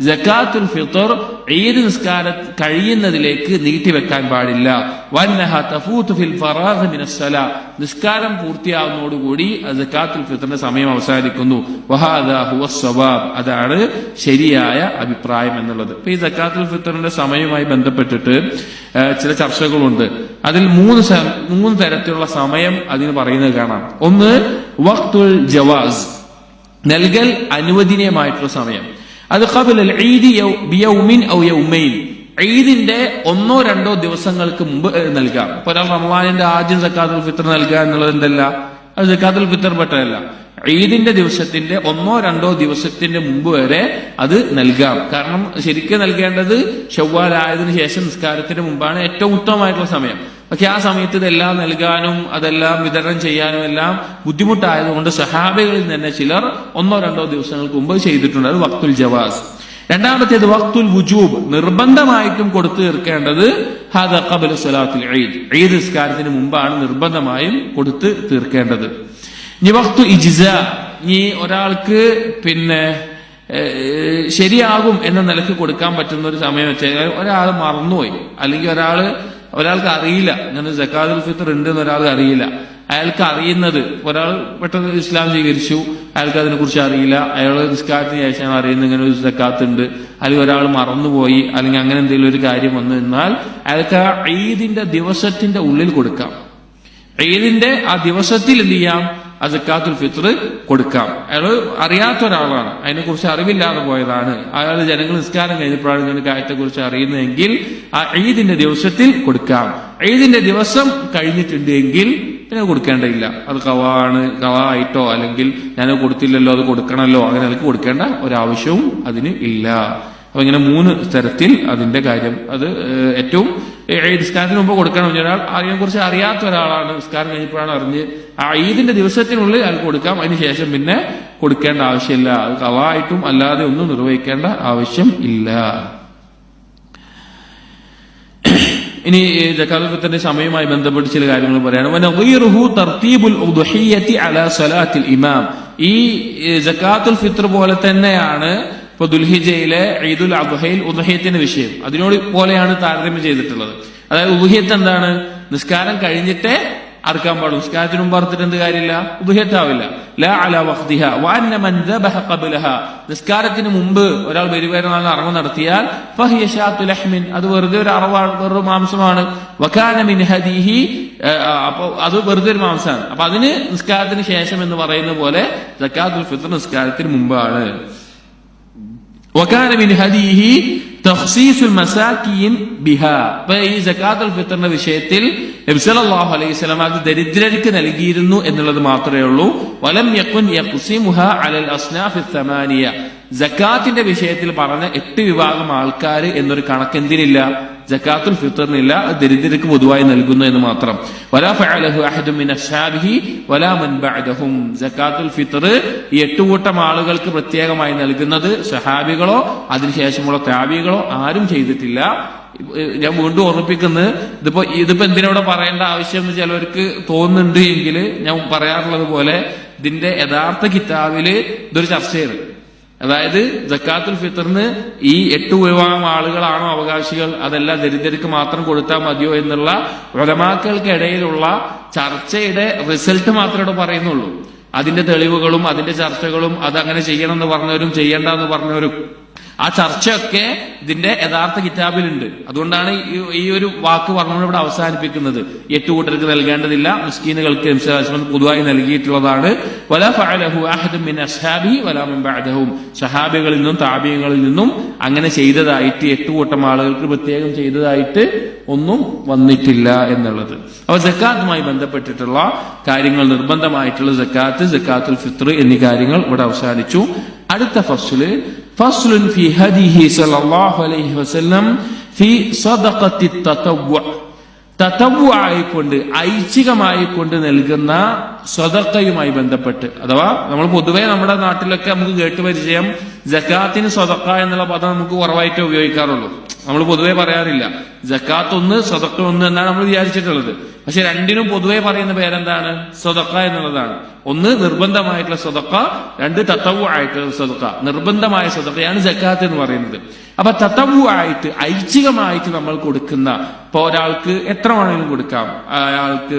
A: സകാത്തുൽ ഫിത്ർ ഈദ് നിസ്കാരം കഴിയുന്നതിലേക്ക് നീട്ടിവെക്കാൻ പാടില്ല. വന്നഹ തഫൂതു ഫിൽ ഫറാഗ് മിനസ് സലാ, നിസ്കാരം പൂർത്തിയാവുന്നതോടുകൂടി സകാത്തുൽ ഫിത്റിന്റെ സമയം അവസാനിക്കുന്നു. വഹാദാ ഹുവസ് സവാബ്, അതാണ് ശരിയായ അഭിപ്രായം എന്നുള്ളത്. ഇപ്പൊ ഈ സകാത്തുൽ ഫിത്റിന്റെ സമയവുമായി ബന്ധപ്പെട്ടിട്ട് ചില ചർച്ചകളുണ്ട്. അതിൽ മൂന്ന് തരത്തിലുള്ള സമയം അതിന് പറയുന്നത് കാണാം. ഒന്ന് വഖ്തുൽ ജവാസ്, നൽകൽ അനുവദനീയമായിട്ടുള്ള സമയം. അത് ഖബല ഈദ് ബിയൗമിൻ ഔ യൗമൈൻ, ഈദിന്റെ 1-2 ദിവസങ്ങൾക്ക് മുമ്പ് നൽകാം. ഇപ്പൊ ഒരാൾ റമദാനിന്റെ ആദ്യം സകാത്തുൽ ഫിത്ർ നൽകുക എന്നുള്ളത് എന്തല്ല, അത് സകാത്തുൽ ഫിത്ർ പെട്ടതല്ല. ഈദിന്റെ ദിവസത്തിന്റെ 1-2 ദിവസത്തിന്റെ മുമ്പ് വരെ അത് നൽകാം. കാരണം ശരിക്കും നൽകേണ്ടത് ശവ്വാൽ ആയതിനു ശേഷം നിസ്കാരത്തിന് മുമ്പാണ് ഏറ്റവും ഉത്തമമായിട്ടുള്ള സമയം. പക്ഷെ ആ സമയത്ത് ഇതെല്ലാം നൽകാനും അതെല്ലാം വിതരണം ചെയ്യാനും എല്ലാം ബുദ്ധിമുട്ടായതുകൊണ്ട് സഹാബികളിൽ തന്നെ ചിലർ 1-2 ദിവസങ്ങൾക്ക് മുമ്പ് ചെയ്തിട്ടുണ്ട്. അത് വഖ്തുൽ ജവാസ്. രണ്ടാമത്തേത് വഖ്തുൽ വുജൂബ്, നിർബന്ധമായിട്ടും കൊടുത്തു തീർക്കേണ്ടത് ഹാദാ ഖബ്ല സ്വലാത്തുൽ ഈദ്, ഈദ് നിസ്കാരത്തിന് മുമ്പാണ് നിർബന്ധമായും കൊടുത്തു തീർക്കേണ്ടത്. ഇനി വഖ്തു ഇജ്സാ, ഇനി ഒരാൾക്ക് ശരിയാകും എന്ന നിലക്ക് കൊടുക്കാൻ പറ്റുന്ന ഒരു സമയം വെച്ചാൽ ഒരാൾ മറന്നുപോയി, അല്ലെങ്കിൽ ഒരാൾക്ക് അറിയില്ല ഇങ്ങനെ സകാത്തുൽ ഫിത്ർ ഉണ്ട് എന്ന് ഒരാൾക്ക് അറിയില്ല. അയാൾക്ക് അറിയുന്നത്, ഒരാൾ പെട്ടെന്ന് ഇസ്ലാം സ്വീകരിച്ചു, അയാൾക്ക് അതിനെ കുറിച്ച് അറിയില്ല, അയാൾ നിസ്കാരത്തിന് ശേഷം അറിയുന്നത് ഇങ്ങനെ ഒരു സകാത്ത് ഉണ്ട്, അല്ലെങ്കിൽ ഒരാൾ മറന്നുപോയി, അല്ലെങ്കിൽ അങ്ങനെ എന്തെങ്കിലും ഒരു കാര്യം വന്നു എന്നാൽ അയാൾക്ക് ആ ഈദിന്റെ ദിവസത്തിന്റെ ഉള്ളിൽ കൊടുക്കാം. ഈദിന്റെ ആ ദിവസത്തിൽ എന്ത് ചെയ്യാം, ആ സകാത്തുൽ ഫിത്ർ കൊടുക്കാം. അയാൾ അറിയാത്ത ഒരാളാണ്, അതിനെക്കുറിച്ച് അറിവില്ലാതെ പോയതാണ്, അയാൾ ജനങ്ങൾ നിസ്കാരം കഴിഞ്ഞപ്പോഴാണ് ഇങ്ങനെ കാര്യത്തെക്കുറിച്ച് അറിയുന്നതെങ്കിൽ ആ ഈദിന്റെ ദിവസത്തിൽ കൊടുക്കാം. ഈദിന്റെ ദിവസം കഴിഞ്ഞിട്ടുണ്ട് എങ്കിൽ പിന്നെ കൊടുക്കേണ്ടതില്ല. അത് കവാ ആയിട്ടോ അല്ലെങ്കിൽ ഞാൻ കൊടുത്തില്ലല്ലോ അത് കൊടുക്കണമല്ലോ അങ്ങനെ അതിലേക്ക് കൊടുക്കേണ്ട ഒരാവശ്യവും അതിന് ഇല്ല. അപ്പൊ ഇങ്ങനെ 3 തരത്തിൽ അതിന്റെ കാര്യം. അത് ഏറ്റവും നിസ്കാരത്തിന് മുമ്പ് കൊടുക്കണം. ഒരാൾ അതിനെക്കുറിച്ച് അറിയാത്ത ഒരാളാണ്, നിസ്കാരം കഴിഞ്ഞപ്പോഴാണ് അറിഞ്ഞ്, ആ ഈദിന്റെ ദിവസത്തിനുള്ളിൽ അയാൾക്ക് കൊടുക്കാം. അതിനുശേഷം പിന്നെ കൊടുക്കേണ്ട ആവശ്യമില്ല. അത് കവായിട്ടും അല്ലാതെ ഒന്നും നിർവഹിക്കേണ്ട ആവശ്യം ഇല്ല. ഇനി സകാത്തുൽ ഫിത്റിന്റെ സമയവുമായി ബന്ധപ്പെട്ട് ചില കാര്യങ്ങൾ പറയാണ്. തർതീബുൽ ഉദ്ഹിയ്യത്തി അലാ സലാത്തിൽ ഇമാം, ഈ സകാത്തുൽ ഫിത്ർ പോലെ തന്നെയാണ് ഇപ്പൊ ദുൽഹിജ്ജയിലെ ഈദുൽ അദ്ഹയിൽ ഉദ്ഹിയ്യത്തിന്റെ വിഷയം, അതിനോട് പോലെയാണ് താരതമ്യം ചെയ്തിട്ടുള്ളത്. അതായത് ഉദ്ഹിയ്യത്ത് എന്താണ്, നിസ്കാരം കഴിഞ്ഞിട്ടേ അറുക്കാൻ പാടും. നിസ്കാരത്തിന് മുമ്പ് അറുത്തിട്ട് എന്ത് കാര്യമില്ല, ഉദ്ഹിയ്യത്താവില്ല. ലാ അലാ വഖ്തിഹാ വഅന്ന മൻ ദബഹ ഖബ്ലഹാ, നിസ്കാരത്തിന് മുമ്പ് ഒരാൾ ബലിപെരുന്നാളിന് അറവ് നടത്തിയാൽ ഫഹിയ ശാത്തു ലഹ്മിൻ, അത് വെറുതെ ഒരു അറവാണ്, വെറുതെ മാംസമാണ്. വകാന മിൻ ഹദീഹി, അപ്പൊ അത് വെറുതെ ഒരു മാംസമാണ്. അപ്പൊ അതിന് നിസ്കാരത്തിന് ശേഷം എന്ന് പറയുന്ന പോലെ സകാത്തുൽ ഫിത്ർ നിസ്കാരത്തിന് മുമ്പാണ്. വകാന മിൻ ഹദീഹി തഖ്സീസുൽ മസാകീൻ ബിഹാ. അപ്പൊ ഈ സകാത്തുൽ ഫിത്റിന്റെ വിഷയത്തിൽ നബി സല്ലല്ലാഹു അലൈഹി വസല്ലം അത് ദരിദ്രർക്ക് നൽകിയിരുന്നു എന്നുള്ളത് മാത്രമേ ഉള്ളൂ. വലം യകുൻ യഖ്സിമുഹാ അലൽ അസ്നാഫി തമാനിയ. സകാത്തിന്റെ വിഷയത്തിൽ പറഞ്ഞ 8 വിഭാഗം ആൾക്കാർ എന്നൊരു കണക്കെന്തിനില്ല? സകാത്തുൽ ഫിത്റിനില്ല. ദരിദ്രർക്ക് പൊതുവായി നൽകുന്നു എന്ന് മാത്രം. വലാ ഫഅലഹു അഹദുൻ മിൻ അസ്ഹാബിഹി വലാ മൻ ബഅദഹും. സകാത്തുൽ ഫിത്ർ ഈ 8 കൂട്ടം ആളുകൾക്ക് പ്രത്യേകമായി നൽകുന്നത് സഹാബികളോ അതിനുശേഷമുള്ള താബികളോ ആരും ചെയ്തിട്ടില്ല. ഞാൻ വീണ്ടും ഓർമ്മിപ്പിക്കുന്നത്, ഇതിപ്പോ എന്തിനോടെ പറയേണ്ട ആവശ്യം എന്ന് ചിലവർക്ക് തോന്നുന്നുണ്ട് എങ്കിൽ ഞാൻ പറയാറുള്ളത് പോലെ ഇതിന്റെ യഥാർത്ഥ കിതാബില് ഇതൊരു ചർച്ചയാണ്. അതായത് സക്കാത്തുൽ ഫിത്റിന് ഈ 8 വിഭാഗം ആളുകളാണോ അവകാശികൾ, അതല്ല ദരിദ്രർക്ക് മാത്രം കൊടുത്താൽ മതിയോ എന്നുള്ള ഉലമാക്കൾക്കിടയിലുള്ള ചർച്ചയുടെ റിസൾട്ട് മാത്രമേ ഇവിടെ പറയുന്നുള്ളൂ. അതിന്റെ തെളിവുകളും അതിന്റെ ചർച്ചകളും അതങ്ങനെ ചെയ്യണം എന്ന് പറഞ്ഞവരും ചെയ്യണ്ട എന്ന് പറഞ്ഞവരും ആ ചർച്ചയൊക്കെ ഇതിന്റെ യഥാർത്ഥ കിതാബിലുണ്ട്. അതുകൊണ്ടാണ് ഈ ഒരു വാക്ക് പറഞ്ഞുകൊണ്ട് ഇവിടെ അവസാനിപ്പിക്കുന്നത്. 8 കൂട്ടർക്ക് നൽകേണ്ടതില്ല, മിസ്കീനുകൾക്ക് പൊതുവായി നൽകിയിട്ടുള്ളതാണ്. വലാ ഫഅലഹു അഹദുൻ മിൻ അസ്ഹാബിഹി വലാ മൻ ബഅദഹും. സഹാബികളിൽ നിന്നും താബിഈങ്ങളിൽ നിന്നും അങ്ങനെ ചെയ്തതായിട്ട് 8 കൂട്ടം ആളുകൾക്ക് പ്രത്യേകം ചെയ്തതായിട്ട് ഒന്നും വന്നിട്ടില്ല എന്നുള്ളത്. അപ്പൊ സക്കാത്തുമായി ബന്ധപ്പെട്ടിട്ടുള്ള കാര്യങ്ങൾ, നിർബന്ധമായിട്ടുള്ള സക്കാത്ത്, സക്കാത്തുൽ ഫിത്ർ എന്നീ കാര്യങ്ങൾ ഇവിടെ അവസാനിച്ചു. അടുത്ത ഫസ്ലുൻ ഫി ഹദിഹി സല്ലല്ലാഹു അലൈഹി വസല്ലം ഫി സദഖത്തി തതവ്വു. തതവ്വു ആയിക്കൊണ്ട് ഐച്ഛികമായിക്കൊണ്ട് നൽകുന്ന സ്വതക്കയുമായി ബന്ധപ്പെട്ട്, അഥവാ നമ്മൾ പൊതുവെ നമ്മുടെ നാട്ടിലൊക്കെ നമുക്ക് കേട്ടുപരിചയം സക്കാത്തിന് സ്വതക്ക എന്നുള്ള പദം നമുക്ക് കുറവായിട്ട് ഉപയോഗിക്കാറുള്ളൂ. നമ്മൾ പൊതുവെ പറയാറില്ല. സക്കാത്ത് ഒന്ന്, സ്വതക്ക ഒന്ന് എന്നാണ് നമ്മൾ വിചാരിച്ചിട്ടുള്ളത്. പക്ഷെ രണ്ടിനും പൊതുവെ പറയുന്ന പേരെന്താണ്? സ്വതക്ക എന്നുള്ളതാണ്. ഒന്ന് നിർബന്ധമായിട്ടുള്ള സ്വതക്ക, 2 തതവ്വു ആയിട്ടുള്ള സ്വതക്ക. നിർബന്ധമായ സ്വതക്കയാണ് സക്കാത്ത് എന്ന് പറയുന്നത്. അപ്പൊ തതവ്വു ആയിട്ട് ഐച്ഛികമായിട്ട് നമ്മൾ കൊടുക്കുന്ന, ഇപ്പൊ ഒരാൾക്ക് എത്ര വേണമെങ്കിലും കൊടുക്കാം. അയാൾക്ക്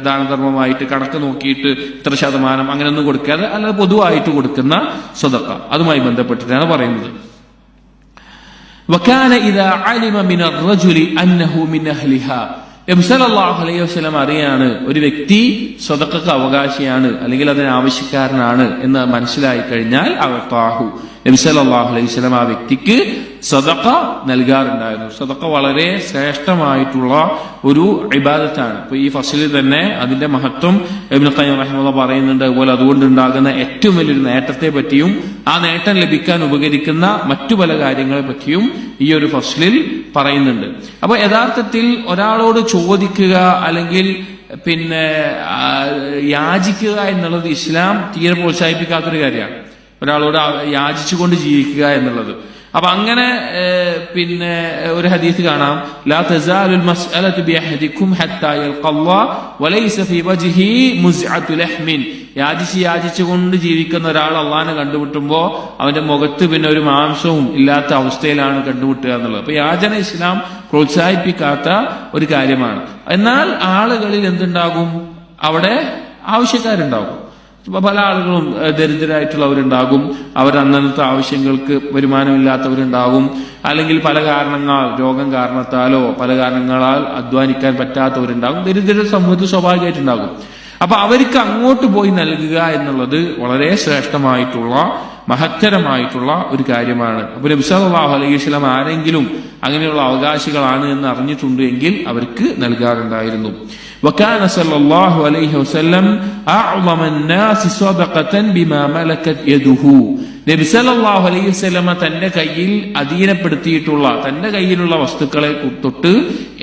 A: ദാനധർമ്മമായിട്ട് കണക്ക് നോക്കിയിട്ട് ഇത്ര ശതമാനം അങ്ങനെയൊന്നും കൊടുക്കാതെ, അല്ലാതെ പൊതുവായിട്ട് കൊടുക്കുന്ന സ്വതക്ക, അതുമായി ബന്ധപ്പെട്ടിട്ടാണ് പറയുന്നത്. വകാന ഇദാ അലിമ മിനർ റജുലി അന്നഹു മിൻ അഹ്ലിഹാ. നബി സല്ലല്ലാഹു അലൈഹി വസല്ലം അറിയാണ് ഒരു വ്യക്തി സ്വതക്കക്ക് അവകാശിയാണ് അല്ലെങ്കിൽ അതിന് ആവശ്യക്കാരനാണ് എന്ന് മനസ്സിലായി കഴിഞ്ഞാൽ അഅതാഹു. നബി സല്ലല്ലാഹു അലൈഹി വസല്ലം ആ വ്യക്തിക്ക് സദഖ നൽകാറുണ്ടായിരുന്നു. സദഖ വളരെ ശ്രേഷ്ഠമായിട്ടുള്ള ഒരു ഇബാദത്താണ്. ഇപ്പൊ ഈ ഫസ്ലിൽ തന്നെ അതിന്റെ മഹത്വം ഇബ്നു ഖയ്യിം റഹിമഹുല്ലാഹ് പറയുന്നുണ്ട്. അതുപോലെ അതുകൊണ്ടുണ്ടാകുന്ന ഏറ്റവും വലിയൊരു നേട്ടത്തെ പറ്റിയും ആ നേട്ടം ലഭിക്കാൻ ഉപകരിക്കുന്ന മറ്റു പല കാര്യങ്ങളെ പറ്റിയും ഈ ഒരു ഫസ്ലിൽ പറയുന്നുണ്ട്. അപ്പൊ യഥാർത്ഥത്തിൽ ഒരാളോട് ചോദിക്കുക അല്ലെങ്കിൽ യാചിക്കുക എന്നുള്ളത് ഇസ്ലാം തീരെ പ്രോത്സാഹിപ്പിക്കാത്തൊരു കാര്യമാണ്. ഒരാളോട് യാചിച്ചുകൊണ്ട് ജീവിക്കുക എന്നുള്ളത്. അപ്പൊ അങ്ങനെ ഒരു ഹദീസ് കാണാം, ലാ തസാലുൽ മസ്അലതു ബിഅഹദികും ഹത്താ യൽഖല്ലാഹ് വലൈസ ഫീ വജ്ഹി മുസ്അതു ലഹ്മിൻ. യാചിച്ചുകൊണ്ട് ജീവിക്കുന്ന ഒരാൾ അള്ളാഹിനെ കണ്ടുമുട്ടുമ്പോ അവന്റെ മുഖത്ത് ഒരു മാംസവും ഇല്ലാത്ത അവസ്ഥയിലാണ് കണ്ടുമുട്ടുക എന്നുള്ളത്. അപ്പൊ യാചന ഇസ്ലാം പ്രോത്സാഹിപ്പിക്കാത്ത ഒരു കാര്യമാണ്. എന്നാൽ ആളുകളിൽ എന്തുണ്ടാകും? അവിടെ ആവശ്യക്കാരുണ്ടാകും. പല ആളുകളും ദരിദ്രരായിട്ടുള്ളവരുണ്ടാകും, അവർ അന്നത്തെ ആവശ്യങ്ങൾക്ക് വരുമാനമില്ലാത്തവരുണ്ടാകും, അല്ലെങ്കിൽ പല കാരണങ്ങളാൽ, രോഗം കാരണത്താലോ പല കാരണങ്ങളാൽ അധ്വാനിക്കാൻ പറ്റാത്തവരുണ്ടാകും. ദരിദ്ര സമൂഹത്തിൽ സ്വാഭാവികമായിട്ടുണ്ടാകും. അപ്പൊ അവർക്ക് അങ്ങോട്ട് പോയി നൽകുക എന്നുള്ളത് വളരെ ശ്രേഷ്ഠമായിട്ടുള്ള മഹത്തരമായിട്ടുള്ള ഒരു കാര്യമാണ്. അപ്പൊ നബി സല്ലല്ലാഹു അലൈഹി വസല്ലം ആരെങ്കിലും അങ്ങനെയുള്ള അവകാശികളാണ് എന്ന് അറിഞ്ഞിട്ടുണ്ട് എങ്കിൽ അവർക്ക് നൽകാറുണ്ടായിരുന്നു. وكان صلى الله عليه وسلم أعظم الناس صدقة بما ملكت يده. നബി സല്ലല്ലാഹു അലൈഹി വസല്ലം തന്റെ കയ്യിൽ അധീനപ്പെടുത്തിയിട്ടുള്ള, തന്റെ കയ്യിലുള്ള വസ്തുക്കളെ തൊട്ട്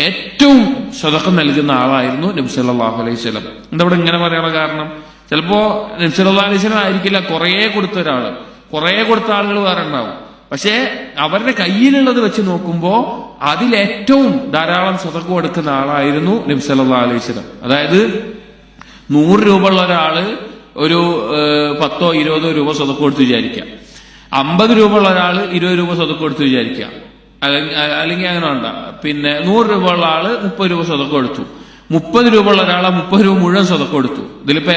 A: ഏറ്റവും സദഖ നൽകുന്ന ആളായിരുന്നു നബി സല്ലല്ലാഹു അലൈഹി വസല്ലം. എന്താ ഇവിടെ ഇങ്ങനെ പറയാനുള്ള കാരണം? ചിലപ്പോ നബി സല്ലല്ലാഹു അലൈഹി വസല്ലം ആയിരിക്കില്ല കുറേ കൊടുത്ത ഒരാള്, കുറേ കൊടുത്ത ആളുകൾ വേറെ ഉണ്ടാവും. പക്ഷെ അവരുടെ കയ്യിലുള്ളത് വെച്ച് നോക്കുമ്പോ അതിലേറ്റവും ധാരാളം സദഖ കൊടുക്കുന്ന ആളായിരുന്നു നബി സല്ലല്ലാഹു അലൈഹി വസല്ലം. അതായത് 100 രൂപ ഉള്ള ഒരാള് ഒരു 10 20 രൂപ സദഖ കൊടുത്ത് വിചാരിക്കാം. 50 രൂപ ഉള്ള ഒരാള് 20 രൂപ സദഖ കൊടുത്ത് വിചാരിക്കാം. അല്ലെങ്കിൽ അങ്ങനെ വേണ്ട. 100 രൂപ ഉള്ള ആള് 30 രൂപ സദഖ കൊടുത്തു. 30 രൂപ ഉള്ള ഒരാളെ 30 രൂപ മുഴുവൻ സദഖ കൊടുത്തു. ഇതിലിപ്പോ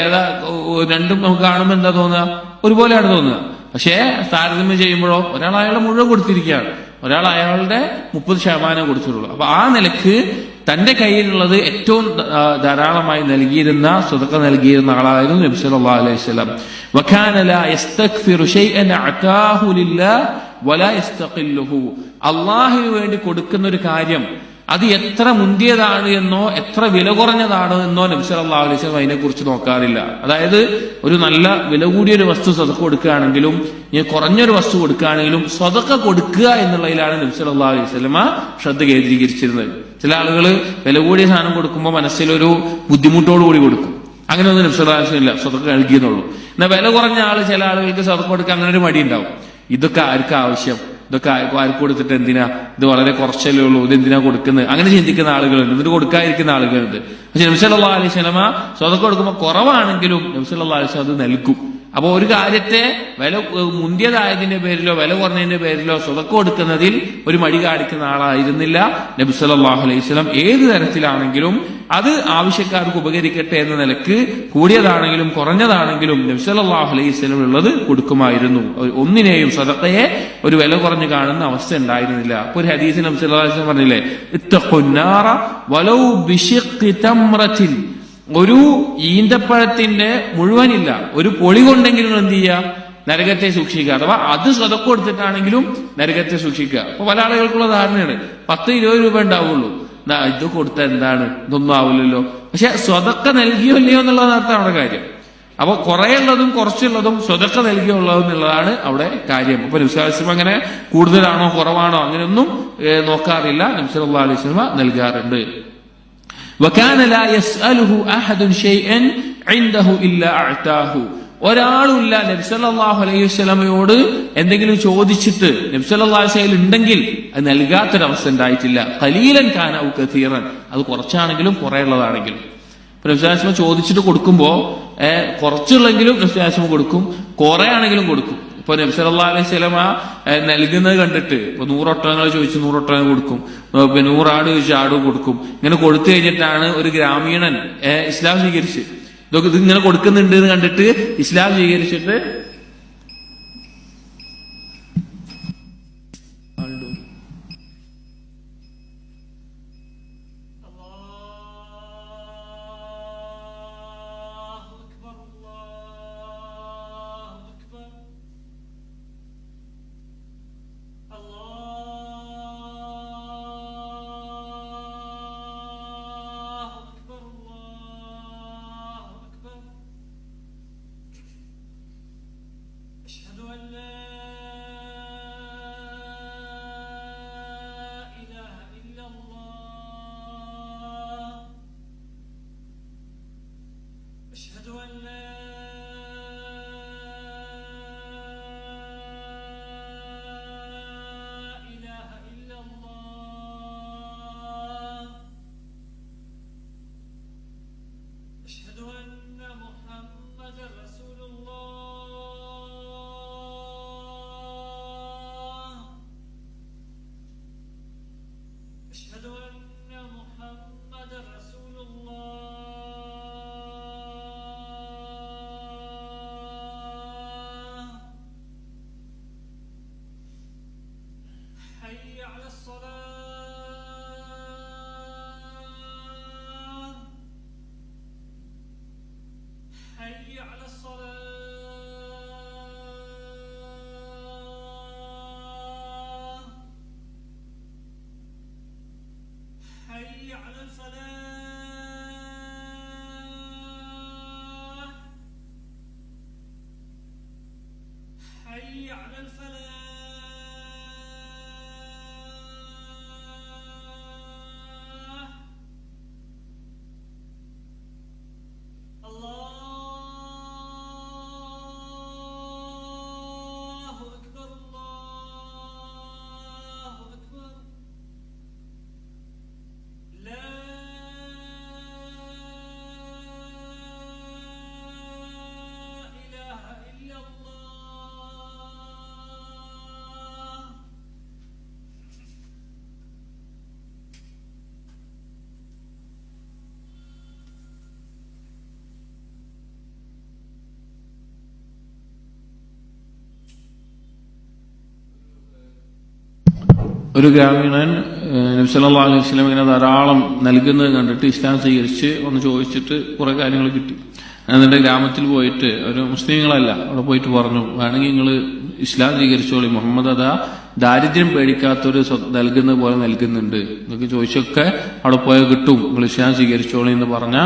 A: രണ്ടും നമുക്ക് കാണുമ്പോൾ എന്താ തോന്നുക? ഒരുപോലെയാണ് തോന്നുക. പക്ഷേ താരതമ്യം ചെയ്യുമ്പോഴോ ഒരാൾ അയാളെ മുഴുവൻ കൊടുത്തിരിക്കുകയാണ്, ഒരാൾ അയാളുടെ 30% കൊടുത്തിട്ടുള്ളൂ. അപ്പൊ ആ നിലക്ക് തന്റെ കയ്യിലുള്ളത് ഏറ്റവും ധാരാളമായി നൽകിയിരുന്ന, സദഖ നൽകിയിരുന്ന ആളായിരുന്നു നബി സല്ലല്ലാഹു അലൈഹി വസല്ലം. വകാന ലാ യസ്തക്ഫിറു ശൈഅൻ അതാഹു ലില്ലാഹ് വലാ യസ്തഖില്ലുഹു. അള്ളാഹുവിന് വേണ്ടി കൊടുക്കുന്ന ഒരു കാര്യം അത് എത്ര മുന്തിയതാണ് എന്നോ എത്ര വില കുറഞ്ഞതാണ് എന്നോ നബി സല്ലല്ലാഹു അലൈഹി വസല്ലം അതിനെ കുറിച്ച് നോക്കാറില്ല. അതായത് ഒരു നല്ല വില കൂടിയൊരു വസ്തു സദഖ കൊടുക്കുകയാണെങ്കിലും ഇനി കുറഞ്ഞൊരു വസ്തു കൊടുക്കുകയാണെങ്കിലും സദഖ കൊടുക്കുക എന്നുള്ളതിലാണ് നബി സല്ലല്ലാഹു അലൈഹി വസല്ലം ശ്രദ്ധ കേന്ദ്രീകരിച്ചിരുന്നത്. ചില ആളുകൾ വില കൂടിയ സാധനം കൊടുക്കുമ്പോൾ മനസ്സിലൊരു ബുദ്ധിമുട്ടോടുകൂടി കൊടുക്കും. അങ്ങനെയൊന്നും നബി സല്ലല്ലാഹു അലൈഹി വസല്ലം ഇല്ല, സദഖ നൽകിയെന്നുള്ളൂ. എന്നാൽ വില കുറഞ്ഞ ആള് ചില ആളുകൾക്ക് സദഖ കൊടുക്കാൻ അങ്ങനെ ഒരു മടി ഉണ്ടാവും. ഇതൊക്കെ ആർക്കും ആവശ്യം, ഇതൊക്കെ ആർക്ക് കൊടുത്തിട്ട് എന്തിനാ, ഇത് വളരെ കുറച്ചല്ലേ ഉള്ളൂ, ഇത് എന്തിനാ കൊടുക്കുന്നത്, അങ്ങനെ ചിന്തിക്കുന്ന ആളുകളുണ്ട്, എന്നിട്ട് കൊടുക്കാതിരിക്കുന്ന ആളുകളുണ്ട്. പക്ഷെ നബി സല്ലല്ലാഹു അലൈഹി വസല്ലം സദഖ കൊടുക്കുമ്പോൾ കുറവാണെങ്കിലും നബി സല്ലല്ലാഹു അലൈഹി വസല്ലം അത് നൽകും. അപ്പൊ ഒരു കാര്യത്തെ വില മുന്തിയതായതിന്റെ പേരിലോ വില കുറഞ്ഞതിന്റെ പേരിലോ സദഖ കൊടുക്കുന്നതിൽ ഒരു മടി കാണിക്കുന്ന ആളായിരുന്നില്ല നബി സല്ലല്ലാഹു അലൈഹി വസല്ലം. ഏത് തരത്തിലാണെങ്കിലും അത് ആവശ്യക്കാർക്ക് ഉപകരിക്കട്ടെ എന്ന നിലക്ക് കൂടിയതാണെങ്കിലും കുറഞ്ഞതാണെങ്കിലും നബി സല്ലല്ലാഹു അലൈഹി വസല്ലം ഉള്ളത് കൊടുക്കുമായിരുന്നു. ഒന്നിനെയും സദഖയെ ഒരു വില കുറഞ്ഞു കാണുന്ന അവസ്ഥ ഉണ്ടായിരുന്നില്ല. അപ്പൊ ഒരു ഹദീസിൽ നബി സല്ലല്ലാഹു അലൈഹി വസല്ലം പറഞ്ഞില്ലേ, ഇത്തഖുന്നാറ വലൗ ബിശിഖ്ഖി തംറത്തിൻ, ഒരു ഈന്തപ്പഴത്തിന്റെ മുഴുവനില്ല ഒരു പൊളി കൊണ്ടെങ്കിലും എന്ത് ചെയ്യുക, നരകത്തെ സൂക്ഷിക്കുക. അഥവാ അത് സദഖ കൊടുത്തിട്ടാണെങ്കിലും നരകത്തെ സൂക്ഷിക്കുക. അപ്പൊ പല ആളുകൾക്കുള്ള ധാരണയാണ് 10-20 രൂപ ഉണ്ടാവുള്ളൂ, ഇത് കൊടുത്ത എന്താണ്, ഇതൊന്നും ആവില്ലല്ലോ. പക്ഷെ സദഖ നൽകിയോ ഇല്ലയോ എന്നുള്ളതാണ് അവിടെ കാര്യം. അപ്പൊ കുറെ ഉള്ളതും കുറച്ചുള്ളതും സദഖ നൽകിയോ ഉള്ളതും എന്നുള്ളതാണ് അവിടെ കാര്യം. അപ്പൊ നബി സല്ലല്ലാഹു അലൈഹി വസല്ലം അങ്ങനെ കൂടുതലാണോ കുറവാണോ അങ്ങനെയൊന്നും നോക്കാറില്ല. നബി സല്ലല്ലാഹു അലൈഹി വസല്ലം നൽകാറുണ്ട്. وكان لا يسأله أحد شيئا عنده إلا أعطاه. ഒരാളുമില്ല നബി സല്ലല്ലാഹു അലൈഹി വസല്ലമയോട് എന്തെങ്കിലും ചോദിച്ചിട്ട് നബി സല്ലല്ലാഹു അലൈഹി വസല്ലം ഉണ്ടെങ്കിൽ അത് നൽകാത്തൊരവസ്ഥ ഉണ്ടായിട്ടില്ല. ഖലീലൻ കാന ഔ കസീറൻ, അത് കുറച്ചാണെങ്കിലും കുറെ ഉള്ളതാണെങ്കിലും. നബി സല്ലല്ലാഹു അലൈഹി വസല്ലം ചോദിച്ചിട്ട് കൊടുക്കുമ്പോ കുറച്ചുള്ളെങ്കിലും നബി സല്ലല്ലാഹു അലൈഹി വസല്ലം കൊടുക്കും, കുറെ ആണെങ്കിലും കൊടുക്കും. ഇപ്പൊ നബി സല്ലല്ലാഹു അലൈഹി വസല്ലം നൽകുന്നത് കണ്ടിട്ട് ഇപ്പൊ 100 ഒട്ടകങ്ങൾ ചോദിച്ചു 100 ഒട്ടകം കൊടുക്കും, 100 ആട് ചോദിച്ചു ആട് കൊടുക്കും. ഇങ്ങനെ കൊടുത്തു കഴിഞ്ഞിട്ടാണ് ഒരു ഗ്രാമീണൻ ഇസ്ലാം സ്വീകരിച്ച് ഇത് ഇങ്ങനെ കൊടുക്കുന്നുണ്ട് എന്ന് കണ്ടിട്ട് ഇസ്ലാം സ്വീകരിച്ചിട്ട് ഒരു ഗ്രാമീണൻ നബി സല്ലല്ലാഹു അലൈഹി വസല്ലം ഇങ്ങനെ ധാരാളം നൽകുന്നത് കണ്ടിട്ട് ഇസ്ലാം സ്വീകരിച്ച് ഒന്ന് ചോദിച്ചിട്ട് കുറെ കാര്യങ്ങൾ കിട്ടി. എന്നിട്ട് ഗ്രാമത്തിൽ പോയിട്ട് ഒരു മുസ്ലിങ്ങളല്ല അവിടെ പോയിട്ട് പറഞ്ഞു, വേണമെങ്കിൽ നിങ്ങൾ ഇസ്ലാം സ്വീകരിച്ചോളി, മുഹമ്മദ് അതാ ദാരിദ്ര്യം പേടിക്കാത്തൊരു നൽകുന്ന പോലെ നൽകുന്നുണ്ട് എന്നൊക്കെ ചോദിച്ചൊക്കെ അവിടെ പോയാൽ കിട്ടും, നിങ്ങൾ ഇസ്ലാം സ്വീകരിച്ചോളി എന്ന് പറഞ്ഞ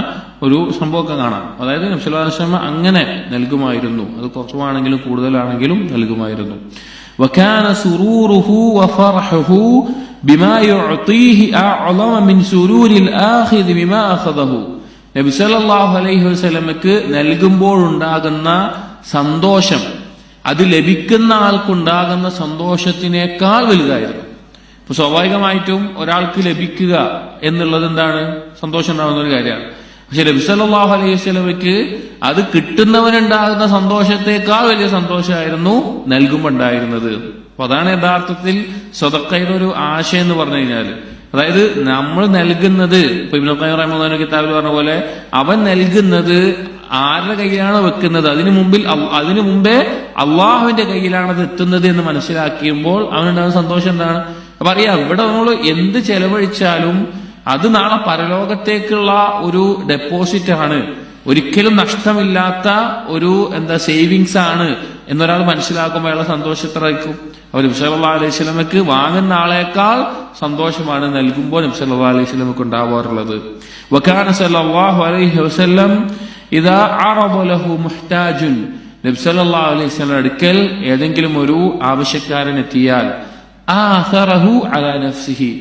A: ഒരു സംഭവമൊക്കെ കാണാം. അതായത് നബി സല്ലല്ലാഹു അലൈഹി വസല്ലം അങ്ങനെ നൽകുമായിരുന്നു, അത് കുറവാണെങ്കിലും കൂടുതലാണെങ്കിലും നൽകുമായിരുന്നു. വകാന സുറൂറുഹു വഫർഹുഹു ബിമാ യുഅതീഹി അഅളമ മിൻ സുറൂരിൽ ആഖിദ് ബിമാ അഖദഹു. നബി സല്ലല്ലാഹു അലൈഹി വസല്ലമക്ക് നൽകുമ്പോഴുണ്ടാകുന്ന സന്തോഷം അത് ലഭിക്കുന്ന ആൾക്കുണ്ടാകുന്ന സന്തോഷത്തിനേക്കാൾ വലുതായിരുന്നു. ഇപ്പൊ സ്വാഭാവികമായിട്ടും ഒരാൾക്ക് ലഭിക്കുക എന്നുള്ളത് എന്താണ്, സന്തോഷം ഉണ്ടാകുന്ന ഒരു കാര്യമാണ്. പക്ഷെ നബി സല്ലല്ലാഹു അലൈഹി വസല്ലമക്ക് അത് കിട്ടുന്നവനുണ്ടാകുന്ന സന്തോഷത്തെക്കാൾ വലിയ സന്തോഷമായിരുന്നു നൽകുമ്പോൾ ഉണ്ടായിരുന്നത്. അപ്പൊ അതാണ് യഥാർത്ഥത്തിൽ സ്വതക്കയുടെ ഒരു ആശയം എന്ന് പറഞ്ഞു കഴിഞ്ഞാൽ, അതായത് നമ്മൾ നൽകുന്നത്, ഇപ്പൊ ഇബ്നു ഖയ്യിം റഹിമഹുല്ലാഹി കിതാബിൽ പറഞ്ഞ പോലെ അവൻ നൽകുന്നത് ആരുടെ കയ്യിലാണ് വെക്കുന്നത്, അതിനു മുമ്പേ അള്ളാഹുവിന്റെ കയ്യിലാണ് അത് എത്തുന്നത് എന്ന് മനസ്സിലാക്കിയുമ്പോൾ അവനുണ്ടാകുന്ന സന്തോഷം എന്താണ്? അപ്പൊ അറിയാം, ഇവിടെ നമ്മൾ എന്ത് ചെലവഴിച്ചാലും അത് നാളെ പരലോകത്തേക്കുള്ള ഒരു ഡെപ്പോസിറ്റ് ആണ്, ഒരിക്കലും നഷ്ടമില്ലാത്ത ഒരു സേവിങ്സ് ആണ് എന്നൊരാൾ മനസ്സിലാക്കുമ്പോൾ അയാളെ സന്തോഷം എത്രയായിരിക്കും? അവർ നബി സല്ലല്ലാഹു അലൈഹി വസല്ലമക്ക് വാങ്ങുന്ന ആളേക്കാൾ സന്തോഷമാണ് നൽകുമ്പോൾ നബി സല്ലല്ലാഹു അലൈഹി വസല്ലമക്ക് ഉണ്ടാവാറുള്ളത്. വകാന സല്ലല്ലാഹു അലൈഹി വസല്ലം ഇദാ അറദ ലഹു മുഹ്താജുൻ, നബി സല്ലല്ലാഹു അലൈഹി വസല്ലം അടുക്കൽ ഏതെങ്കിലും ഒരു ആവശ്യക്കാരൻ എത്തിയാൽ ആഥറഹു അലാ നഫ്സിഹി,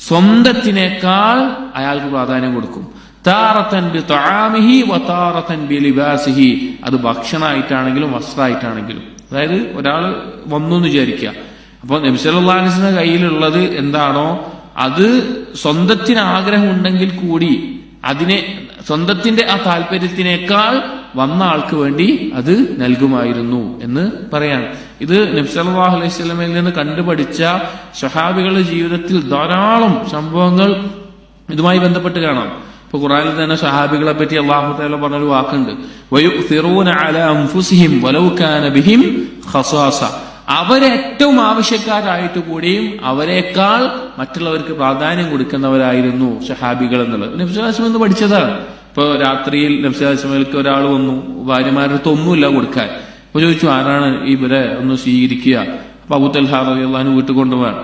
A: സ്വന്തത്തിനേക്കാൾ അയാൾക്ക് പ്രാധാന്യം കൊടുക്കും. താറത്തൻ ബി തആമിഹി വതാറത്തൻ ബി ലിബാസിഹി, അത് ഭക്ഷണമായിട്ടാണെങ്കിലും വസ്ത്രമായിട്ടാണെങ്കിലും. അതായത് ഒരാൾ വന്നു എന്ന് വിചാരിക്കുക, അപ്പൊ നബി സല്ലല്ലാഹു അലൈഹി വസല്ലം കയ്യിലുള്ളത് എന്താണോ അത് സ്വന്തത്തിന് ആഗ്രഹം ഉണ്ടെങ്കിൽ കൂടി അതിനെ സ്വന്തത്തിന്റെ ആ താല്പര്യത്തിനേക്കാൾ വന്ന ആൾക്ക് വേണ്ടി അത് നൽകുമായിരുന്നു എന്ന് പറയാണ്. ഇത് നബി സല്ലല്ലാഹു അലൈഹി വസല്ലമയിൽ നിന്ന് കണ്ടുപഠിച്ച സ്വഹാബികളുടെ ജീവിതത്തിൽ ധാരാളം സംഭവങ്ങൾ ഇതുമായി ബന്ധപ്പെട്ട് കാണാം. ഇപ്പൊ ഖുർആനിൽ തന്നെ സ്വഹാബികളെ പറ്റി അല്ലാഹു തആല പറഞ്ഞൊരു വാക്കുണ്ട്, വയുസിറൂന അലാ അൻഫുസിഹിം വലൗ കാന ബിഹിം ഖസാസ, അവരേറ്റവും ആവശ്യക്കാരായിട്ട് കൂടിയും അവരെക്കാൾ മറ്റുള്ളവർക്ക് പ്രാധാന്യം കൊടുക്കുന്നവരായിരുന്നു സ്വഹാബികൾ എന്നുള്ളത് നബി സല്ലല്ലാഹു അലൈഹി വസല്ലം പഠിച്ചതാണ്. ഇപ്പൊ രാത്രിയിൽ നബി സല്ലല്ലാഹു അലൈഹി വസല്ലമക്ക് ഒരാൾ വന്നു, ഭാര്യമാരുടെ അടുത്ത് ഒന്നുമില്ല കൊടുക്കാൻ. അപ്പൊ ചോദിച്ചു, ആരാണ് ഇവരെ ഒന്ന് സ്വീകരിക്കുക? അപ്പൊ അബൂ തൽഹ റളിയല്ലാഹു അൻഹു വീട്ടിൽ കൊണ്ടുപോകാൻ,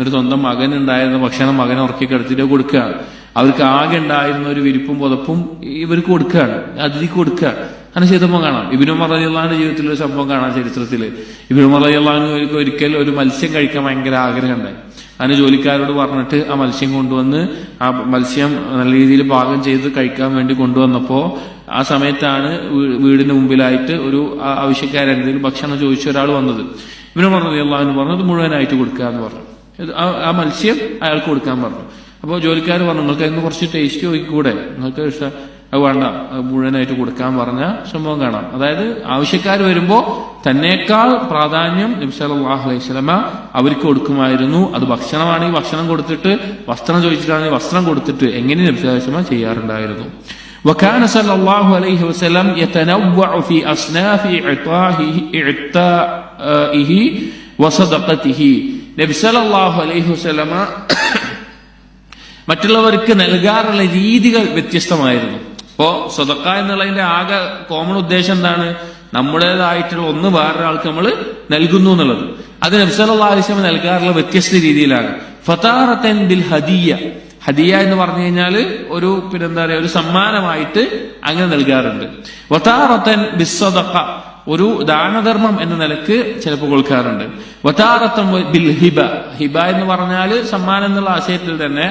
A: ഒരു സ്വന്തം മകൻ ഉണ്ടായിരുന്ന ഭക്ഷണം മകനെ ഉറക്കി കിടത്തിട്ട് കൊടുക്കുകയാണ്. അവർക്ക് ആകെ ഉണ്ടായിരുന്ന ഒരു വിരിപ്പും പുതപ്പും ഇവർക്ക് കൊടുക്കുകയാണ്, അതിഥിക്ക് കൊടുക്കുകയാണ്. അങ്ങനെ ചെയ്തപ്പോൾ കാണാം ഇബ്നു ഉമർ റളിയല്ലാഹു അൻഹുവിന്റെ ജീവിതത്തിൽ ഒരു സംഭവം കാണാം. ചരിത്രത്തില് ഇബ്നു ഉമർ റളിയല്ലാഹു അൻഹു ഒരിക്കൽ ഒരു മത്സ്യം കഴിക്കാൻ ഭയങ്കര ആഗ്രഹം ഉണ്ടായി. അതിന് ജോലിക്കാരോട് പറഞ്ഞിട്ട് ആ മത്സ്യം കൊണ്ടുവന്ന് ആ മത്സ്യം നല്ല രീതിയിൽ പാകം ചെയ്ത് കഴിക്കാൻ വേണ്ടി കൊണ്ടുവന്നപ്പോ ആ സമയത്താണ് വീടിന് മുമ്പിലായിട്ട് ഒരു ആവശ്യക്കാരൻ എന്തെങ്കിലും ഭക്ഷണം ചോദിച്ച ഒരാൾ വന്നത്. ഇബ്നു ഉമർ റളിയല്ലാഹു അൻഹു പറഞ്ഞു, അത് മുഴുവനായിട്ട് കൊടുക്കുക എന്ന് പറഞ്ഞു. ആ മത്സ്യം അയാൾക്ക് കൊടുക്കാൻ പറഞ്ഞു. അപ്പോൾ ജോലിക്കാർ പറഞ്ഞു, നിങ്ങൾക്ക് അതിന് കുറച്ച് ടേസ്റ്റ് നോക്കിക്കൂടെ, നിങ്ങൾക്ക് ഇഷ്ടം, അത് വേണ്ട, മുഴുവനായിട്ട് കൊടുക്കാൻ പറഞ്ഞ സംഭവം കാണാം. അതായത് ആവശ്യക്കാർ വരുമ്പോ തന്നേക്കാൾ പ്രാധാന്യം നബി സല്ലല്ലാഹു അലൈഹി വസല്ലമ അവർക്ക് കൊടുക്കുമായിരുന്നു. അത് ഭക്ഷണമാണെങ്കിൽ ഭക്ഷണം കൊടുത്തിട്ട്, വസ്ത്രം ചോദിച്ചിട്ടാണെങ്കിൽ വസ്ത്രം കൊടുത്തിട്ട്, എങ്ങനെ നബി സല്ലല്ലാഹു അലൈഹി വസല്ലമ ചെയ്യാറുണ്ടായിരുന്നു. وكان صلى الله عليه وسلم يتنوع في أصناف إعطائه وصدقته. നബി സല്ലല്ലാഹു അലൈഹി വസല്ലമ മറ്റുള്ളവർക്ക് നൽകാറുള്ള രീതികൾ വ്യത്യസ്തമായിരുന്നു. ഇപ്പോ സദഖ എന്നുള്ളതിന്റെ ആകെ കോമൺ ഉദ്ദേശം എന്താണ്? നമ്മുടേതായിട്ടുള്ള ഒന്ന് വേറൊരാൾക്ക് നമ്മൾ നൽകുന്നു എന്നുള്ളത്. അത് നബി സല്ലല്ലാഹു അലൈഹി വസല്ലം നൽകാറുള്ള വ്യത്യസ്ത രീതിയിലാണ്. ഫതാറത്തൻ ബിൽ ഹദിയ, ഹദിയ എന്ന് പറഞ്ഞു കഴിഞ്ഞാൽ ഒരു ഒരു സമ്മാനമായിട്ട് അങ്ങനെ നൽകാറുണ്ട്. വതാറത്തൻ ബിസ്സദഖ, ഒരു ദാനധർമ്മം എന്ന നിലക്ക് ചിലപ്പോൾ കൊടുക്കാറുണ്ട്. വതാറത്തൻ ബിൽ ഹിബ, ഹിബ എന്ന് പറഞ്ഞാൽ സമ്മാനം എന്നുള്ള ആശയത്തിൽ തന്നെ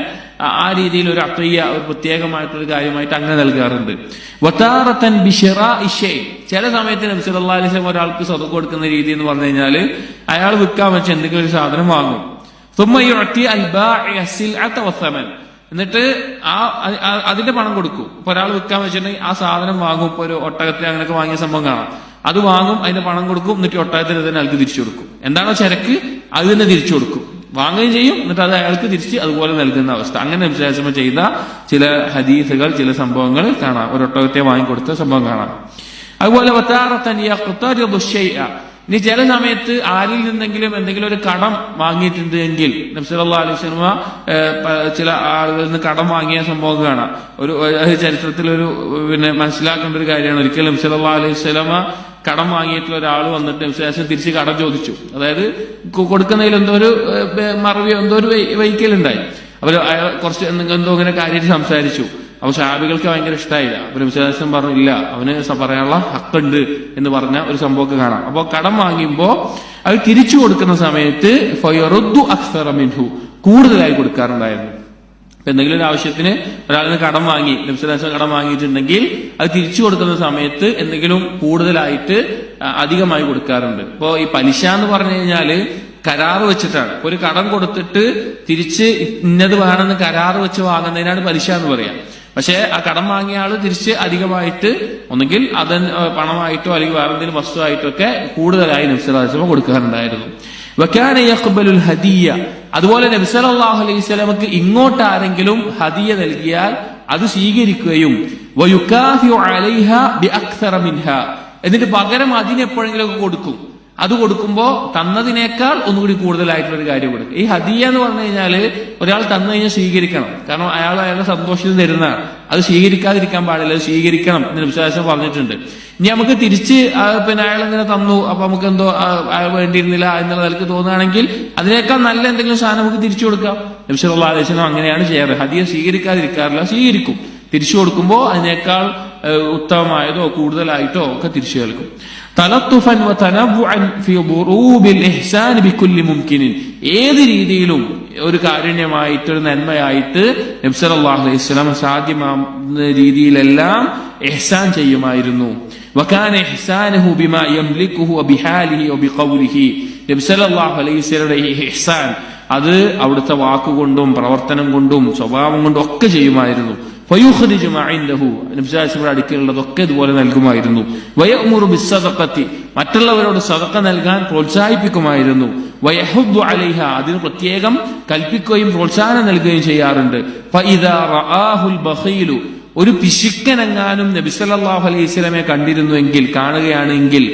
A: ആ രീതിയിൽ ഒരു അത്വയ്യ, ഒരു പ്രത്യേകമായിട്ടൊരു കാര്യമായിട്ട് അങ്ങനെ നൽകാറുണ്ട്. വതാറത്തൻ ബിശിറാഇ ശൈ, ചില സമയത്ത് നബി സല്ലല്ലാഹു അലൈഹി വസല്ലം ഒരാൾക്ക് സദഖ കൊടുക്കുന്ന രീതി എന്ന് പറഞ്ഞു കഴിഞ്ഞാൽ അയാൾ വിൽക്കാൻ വെച്ച എന്തെങ്കിലും ഒരു സാധനം വാങ്ങും. ثم يعطي البائع السلعة والثمن, എന്നിട്ട് അതിന്റെ പണം കൊടുക്കും. ഇപ്പൊ ഒരാൾ വിൽക്കാൻ വെച്ചിട്ടുണ്ടെങ്കിൽ ആ സാധനം വാങ്ങും. ഇപ്പൊ ഒരു ഒട്ടകത്തെ അങ്ങനെയൊക്കെ വാങ്ങിയ സംഭവം കാണാം, അത് വാങ്ങും, അതിന്റെ പണം കൊടുക്കും, എന്നിട്ട് ഒട്ടകത്തിന് തന്നെ അയാൾക്ക് തിരിച്ചു കൊടുക്കും. എന്താണോ ചരക്ക് അത് തന്നെ തിരിച്ചു കൊടുക്കും, വാങ്ങുകയും ചെയ്യും, എന്നിട്ട് അത് അയാൾക്ക് തിരിച്ച് അതുപോലെ നൽകുന്ന അവസ്ഥ. അങ്ങനെ വിശേഷം ചെയ്ത ചില ഹദീസുകൾ, ചില സംഭവങ്ങൾ കാണാം. ഒരു ഒട്ടകത്തെ വാങ്ങിക്കൊടുത്ത സംഭവം കാണാം. അതുപോലെ ഇനി ചില സമയത്ത് ആരിൽ നിന്നെങ്കിലും എന്തെങ്കിലും ഒരു കടം വാങ്ങിയിട്ടുണ്ട് എങ്കിൽ നബി സല്ലല്ലാഹു അലൈഹി വസല്ലമ ചില ആളുകളിൽ നിന്ന് കടം വാങ്ങിയ സംഭവം കാണാം. ഒരു ചരിത്രത്തിലൊരു മനസ്സിലാക്കേണ്ട ഒരു കാര്യമാണ്. ഒരിക്കലും നബി സല്ലല്ലാഹു അലൈഹി വസല്ലമ കടം വാങ്ങിയിട്ടുള്ള ഒരാൾ വന്നിട്ട് നബി തിരിച്ച് കടം ചോദിച്ചു. അതായത് കൊടുക്കുന്നതിൽ എന്തോ ഒരു മറവിയോ എന്തോ ഒരു വൈക്കലുണ്ടായി. അവർ കുറച്ച് എന്തോ ഇങ്ങനെ കാര്യമായിട്ട് സംസാരിച്ചു. അപ്പൊ സഹാബികൾക്ക് ഭയങ്കര ഇഷ്ടമായില്ല. അപ്പൊ നബി പറഞ്ഞു ഇല്ല, അവന് പറയാനുള്ള ഹക്കുണ്ട് എന്ന് പറഞ്ഞ ഒരു സംഭവമൊക്കെ കാണാം. അപ്പൊ കടം വാങ്ങുമ്പോ അത് തിരിച്ചു കൊടുക്കുന്ന സമയത്ത് ഫയറുദ്ദു അക്സറ മിൻഹു, കൂടുതലായി കൊടുക്കാറുണ്ടായിരുന്നു. എന്തെങ്കിലും ഒരു ആവശ്യത്തിന് ഒരാളിന് കടം വാങ്ങി, നബി കടം വാങ്ങിയിട്ടുണ്ടെങ്കിൽ അത് തിരിച്ചു കൊടുക്കുന്ന സമയത്ത് എന്തെങ്കിലും കൂടുതലായിട്ട് അധികമായി കൊടുക്കാറുണ്ട്. ഇപ്പോ ഈ പലിശ എന്ന് പറഞ്ഞു കഴിഞ്ഞാല് കരാറ് വെച്ചിട്ടാണ്. ഒരു കടം കൊടുത്തിട്ട് തിരിച്ച് ഇന്നത് വേണമെന്ന് കരാറ് വെച്ച് വാങ്ങുന്നതിനാണ് പലിശ എന്ന് പറയാം. പക്ഷെ ആ കടം വാങ്ങിയ ആള് തിരിച്ച് അധികമായിട്ട് ഒന്നുകിൽ അത് പണമായിട്ടോ അല്ലെങ്കിൽ വേറെ എന്തെങ്കിലും വസ്തുവായിട്ടോ ഒക്കെ കൂടുതലായി നബി സല്ലല്ലാഹു അലൈഹി വസല്ലം കൊടുക്കാറുണ്ടായിരുന്നു. വകാന യഖ്ബലുൽ ഹദിയ, അതുപോലെ നബി സല്ലല്ലാഹു അലൈഹി വസല്ലമക്ക് ഇങ്ങോട്ട് ആരെങ്കിലും ഹദിയ നൽകിയാൽ അത് സ്വീകരിക്കുകയും വയുകാഫിഉ അലൈഹാ ബിഅക്സറ മിൻഹാ, എന്നിട്ട് പകരം അതിനെപ്പോഴെങ്കിലും ഒക്കെ കൊടുക്കും. അത് കൊടുക്കുമ്പോ തന്നതിനേക്കാൾ ഒന്നുകൂടി കൂടുതലായിട്ടുള്ള ഒരു കാര്യം കൊടുക്കും. ഈ ഹദിയ എന്ന് പറഞ്ഞു കഴിഞ്ഞാല് ഒരാൾ തന്നു കഴിഞ്ഞാൽ സ്വീകരിക്കണം. കാരണം അയാളുടെ സന്തോഷത്തിൽ തരുന്നതാണ്. അത് സ്വീകരിക്കാതിരിക്കാൻ പാടില്ല, അത് സ്വീകരിക്കണം എന്ന് വിശ്വാസം പറഞ്ഞിട്ടുണ്ട്. ഇനി നമുക്ക് തിരിച്ച് അയാൾ ഇങ്ങനെ തന്നു, അപ്പൊ നമുക്ക് എന്തോ അയാൾ വേണ്ടിയിരുന്നില്ല എന്നുള്ള നിലക്ക് തോന്നുകയാണെങ്കിൽ അതിനേക്കാൾ നല്ല എന്തെങ്കിലും സാധനം നമുക്ക് തിരിച്ചു കൊടുക്കാം. നബി സല്ലല്ലാഹു അലൈഹി വസല്ലം അങ്ങനെയാണ് ചെയ്യാറ്. ഹദിയ സ്വീകരിക്കാതിരിക്കാറില്ല, സ്വീകരിക്കും. തിരിച്ചു കൊടുക്കുമ്പോൾ അതിനേക്കാൾ ഉത്തമമായതോ കൂടുതലായിട്ടോ ഒക്കെ തിരിച്ചു കേൾക്കും. തലത്തുഫൻ വതനവ്വുഅൻ ഫീ ദുറൂബിൽ ഇഹ്സാൻ ബികുല്ലി മുംകിനിൻ, ഏത് രീതിയിലും ഒരു കാരുണ്യമായിട്ട് ഒരു നന്മയായിട്ട് നബി സല്ലല്ലാഹു അലൈഹി വസല്ലം സാധ്യമാകുന്ന രീതിയിലെല്ലാം ഇഹ്സാൻ ചെയ്യുമായിരുന്നു. വകാന ഇഹ്സാനുഹു ബിമാ യംലികുഹു വബിഹാലിഹി വബിഖൗലിഹി, നബി സല്ലല്ലാഹു അലൈഹി വസല്ലമയുടെ ഈ ഇഹ്സാൻ അത് അവിടുത്തെ വാക്കുകൊണ്ടും പ്രവർത്തനം കൊണ്ടും സ്വഭാവം കൊണ്ടും ഒക്കെ ചെയ്യുമായിരുന്നു. ഫയുഖ്രിജു മാ ഇൻദഹു, നബി സല്ലല്ലാഹു അലൈഹി വസല്ലം അടുക്കലുള്ളതൊക്കെ ഇതുപോലെ നൽകുമായിരുന്നു. വയഅ്മുറു ബിസ്സദഖത്തി, മറ്റുള്ളവരോട് സദഖ നൽകാൻ പ്രോത്സാഹിപ്പിക്കുമായിരുന്നു. വയഹുദ്ദു അലൈഹ, അതിന് പ്രത്യേകം കൽപ്പിക്കുകയും പ്രോത്സാഹനം നൽകുകയും ചെയ്യാറുണ്ട്. ഫഇദാ റആഹുൽ ബഖീലു, ഒരു പിശുക്കനെങ്ങാനും നബി സല്ലല്ലാഹു അലൈഹി വസല്ലമയെ കണ്ടിരുന്നുവെങ്കിൽ, കാണുകയാണെങ്കിൽ,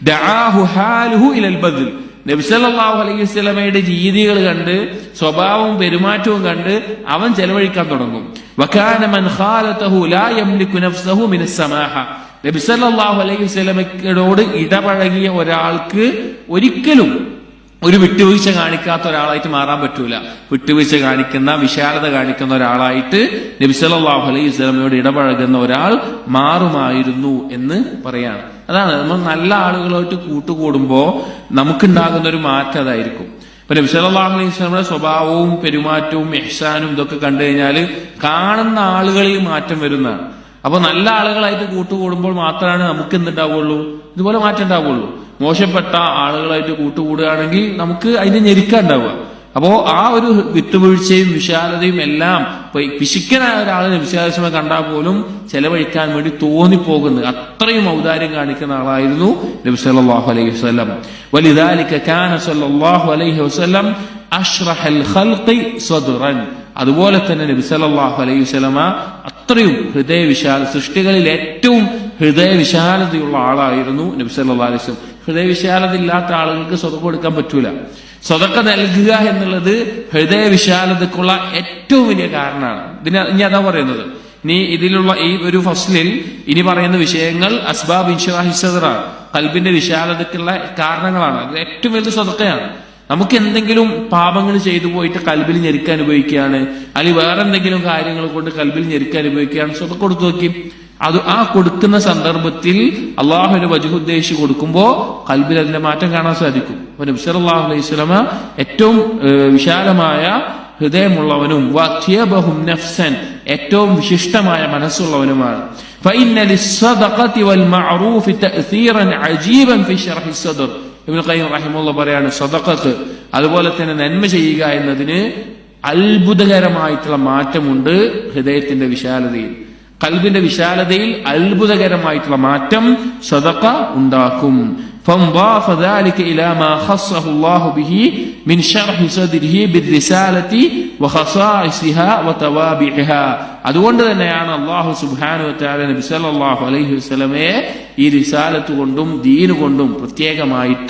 A: ദഅാഹു ഹാലുഹു ഇലൽ ബദ്ൽ, നബി സല്ലല്ലാഹു അലൈഹി വസല്ലമയുടെ രീതികൾ കണ്ട് സ്വഭാവവും പെരുമാറ്റവും കണ്ട് അവൻ ചെലവഴിക്കാൻ തുടങ്ങും. വകാന മൻ ഖാലതഹു ലാ യംലികു നഫ്സഹു മിനസ് സമാഹ, നബി സല്ലല്ലാഹു അലൈഹി വസല്ലമയോട് ഇടപഴകിയ ഒരാൾക്ക് ഒരിക്കലും ഒരു വിട്ടുവീഴ്ച കാണിക്കാത്ത ഒരാളായിട്ട് മാറാൻ പറ്റൂല. വിട്ടുവീഴ്ച കാണിക്കുന്ന, വിശാലത കാണിക്കുന്ന ഒരാളായിട്ട് നബി സല്ലല്ലാഹു അലൈഹി വസല്ലമയോട് ഇടപഴകുന്ന ഒരാൾ മാറുമായിരുന്നു എന്ന് പറയാണ്. അതാണ് നമ്മൾ നല്ല ആളുകളായിട്ട് കൂട്ടുകൂടുമ്പോ നമുക്കുണ്ടാകുന്ന ഒരു മാറ്റം അതായിരിക്കും. ഇപ്പൊ നബി സല്ലല്ലാഹു അലൈഹി വസല്ലമയുടെ സ്വഭാവവും പെരുമാറ്റവും ഇഹ്സാനും ഇതൊക്കെ കണ്ടു കഴിഞ്ഞാൽ കാണുന്ന ആളുകളിൽ മാറ്റം വരുന്നതാണ്. അപ്പൊ നല്ല ആളുകളായിട്ട് കൂട്ടുകൂടുമ്പോൾ മാത്രമാണ് നമുക്ക് എന്തുണ്ടാവുള്ളൂ, ഇതുപോലെ മാറ്റം ഉണ്ടാവുള്ളൂ. മോശപ്പെട്ട ആളുകളായിട്ട് കൂട്ടുകൂടുകയാണെങ്കിൽ നമുക്ക് അതിന് ഞെരുക്കാണ്ടാവുക. അപ്പോ ആ ഒരു വിട്ടുവീഴ്ചയും വിശാലതയും എല്ലാം പിശുക്കനായ ഒരാളെ നബി സല്ലല്ലാഹു അലൈഹി വസല്ലം കണ്ടാൽ പോലും ചെലവഴിക്കാൻ വേണ്ടി തോന്നിപ്പോകുന്നത്, അത്രയും ഔദാര്യം കാണിക്കുന്ന ആളായിരുന്നു നബി സല്ലല്ലാഹു അലൈഹി വസല്ലം. വലിദാലിക കാന സല്ലല്ലാഹു അലൈഹി വസല്ലം അഷ്റഹൽ ഖൽഖി സദ്റൻ, അതുപോലെ തന്നെ നബി സല്ലല്ലാഹു അലൈഹി വസല്ലമ അത്രയും ഹൃദയവിശാല, സൃഷ്ടികളിൽ ഏറ്റവും ഹൃദയവിശാലതയുള്ള ആളായിരുന്നു നബി സല്ലല്ലാഹു അലൈഹി വസല്ലം. ഹൃദയവിശാലത ഇല്ലാത്ത ആളുകൾക്ക് സ്വതക്ക കൊടുക്കാൻ പറ്റൂല. സ്വതക്ക നൽകുക എന്നുള്ളത് ഹൃദയവിശാലതക്കുള്ള ഏറ്റവും വലിയ കാരണമാണ്. ഇനി അതാ പറയുന്നത്. ഇനി ഇതിലുള്ള ഈ ഒരു ഫസ്ലിൽ ഇനി പറയുന്ന വിഷയങ്ങൾ അസ്ബാബ് ഇൻഷിറാഹി സദ്റാണ്, ഖൽബിന്റെ വിശാലതക്കുള്ള കാരണങ്ങളാണ്. അത് ഏറ്റവും വലിയ സ്വതക്കയാണ്. നമുക്ക് എന്തെങ്കിലും പാപങ്ങൾ ചെയ്തു പോയിട്ട് കൽബിൽ ഞെരുക്കാൻ അനുഭവിക്കുകയാണ്, അല്ലെങ്കിൽ വേറെ എന്തെങ്കിലും കാര്യങ്ങൾ കൊണ്ട് കൽബിൽ ഞെരുക്കാൻ അനുഭവിക്കുകയാണ്, സ്വതക്ക കൊടുത്തു നോക്കി. അത് ആ കൊടുക്കുന്ന സന്ദർഭത്തിൽ അള്ളാഹുവിന്റെ വജ്ഹ് ഉദ്ദേശിച്ച് കൊടുക്കുമ്പോ കൽബിൽ അതിന്റെ മാറ്റം കാണാൻ സാധിക്കും. അപ്പൊ നബി സല്ലല്ലാഹു അലൈഹി വസല്ലമ ഏറ്റവും വിശാലമായ ഹൃദയമുള്ളവനും വഅത്യബഹും നഫ്സൻ, ഏറ്റവും വിശിഷ്ടമായ മനസ്സുള്ളവനുമാണ്. ഫഇന്ന ലിസ്സദഖതി വൽ മഅറൂഫി തഅസീറൻ അജീബൻ ഫി ശർഹി സദ്ർ, ഇബ്നു ഖയ്യിം റഹിമഹുല്ലാഹ് പറയാണ്, സദഖത്ത് അതുപോലെ തന്നെ നന്മ ചെയ്യുക എന്നതിന് അത്ഭുതകരമായിട്ടുള്ള മാറ്റമുണ്ട് ഹൃദയത്തിന്റെ വിശാലതയിൽ. കൽബിന്റെ വിശാലതയിൽ അത്ഭുതകരമായിട്ടുള്ള മാറ്റം സദഖ ഉണ്ടാക്കും. فانضاف ذلك إلى ما خصه الله به من شرح صدره بالرسالة وخصائصها وتوابعها. അതുകൊണ്ട് തന്നെയാണ് അല്ലാഹു സുബ്ഹാനഹു വ തആല നബി സല്ലല്ലാഹു അലൈഹി വസല്ലമയെ ഈ റിസാലത്ത് കൊണ്ടും ദീൻ കൊണ്ടും പ്രത്യേകമായിട്ട്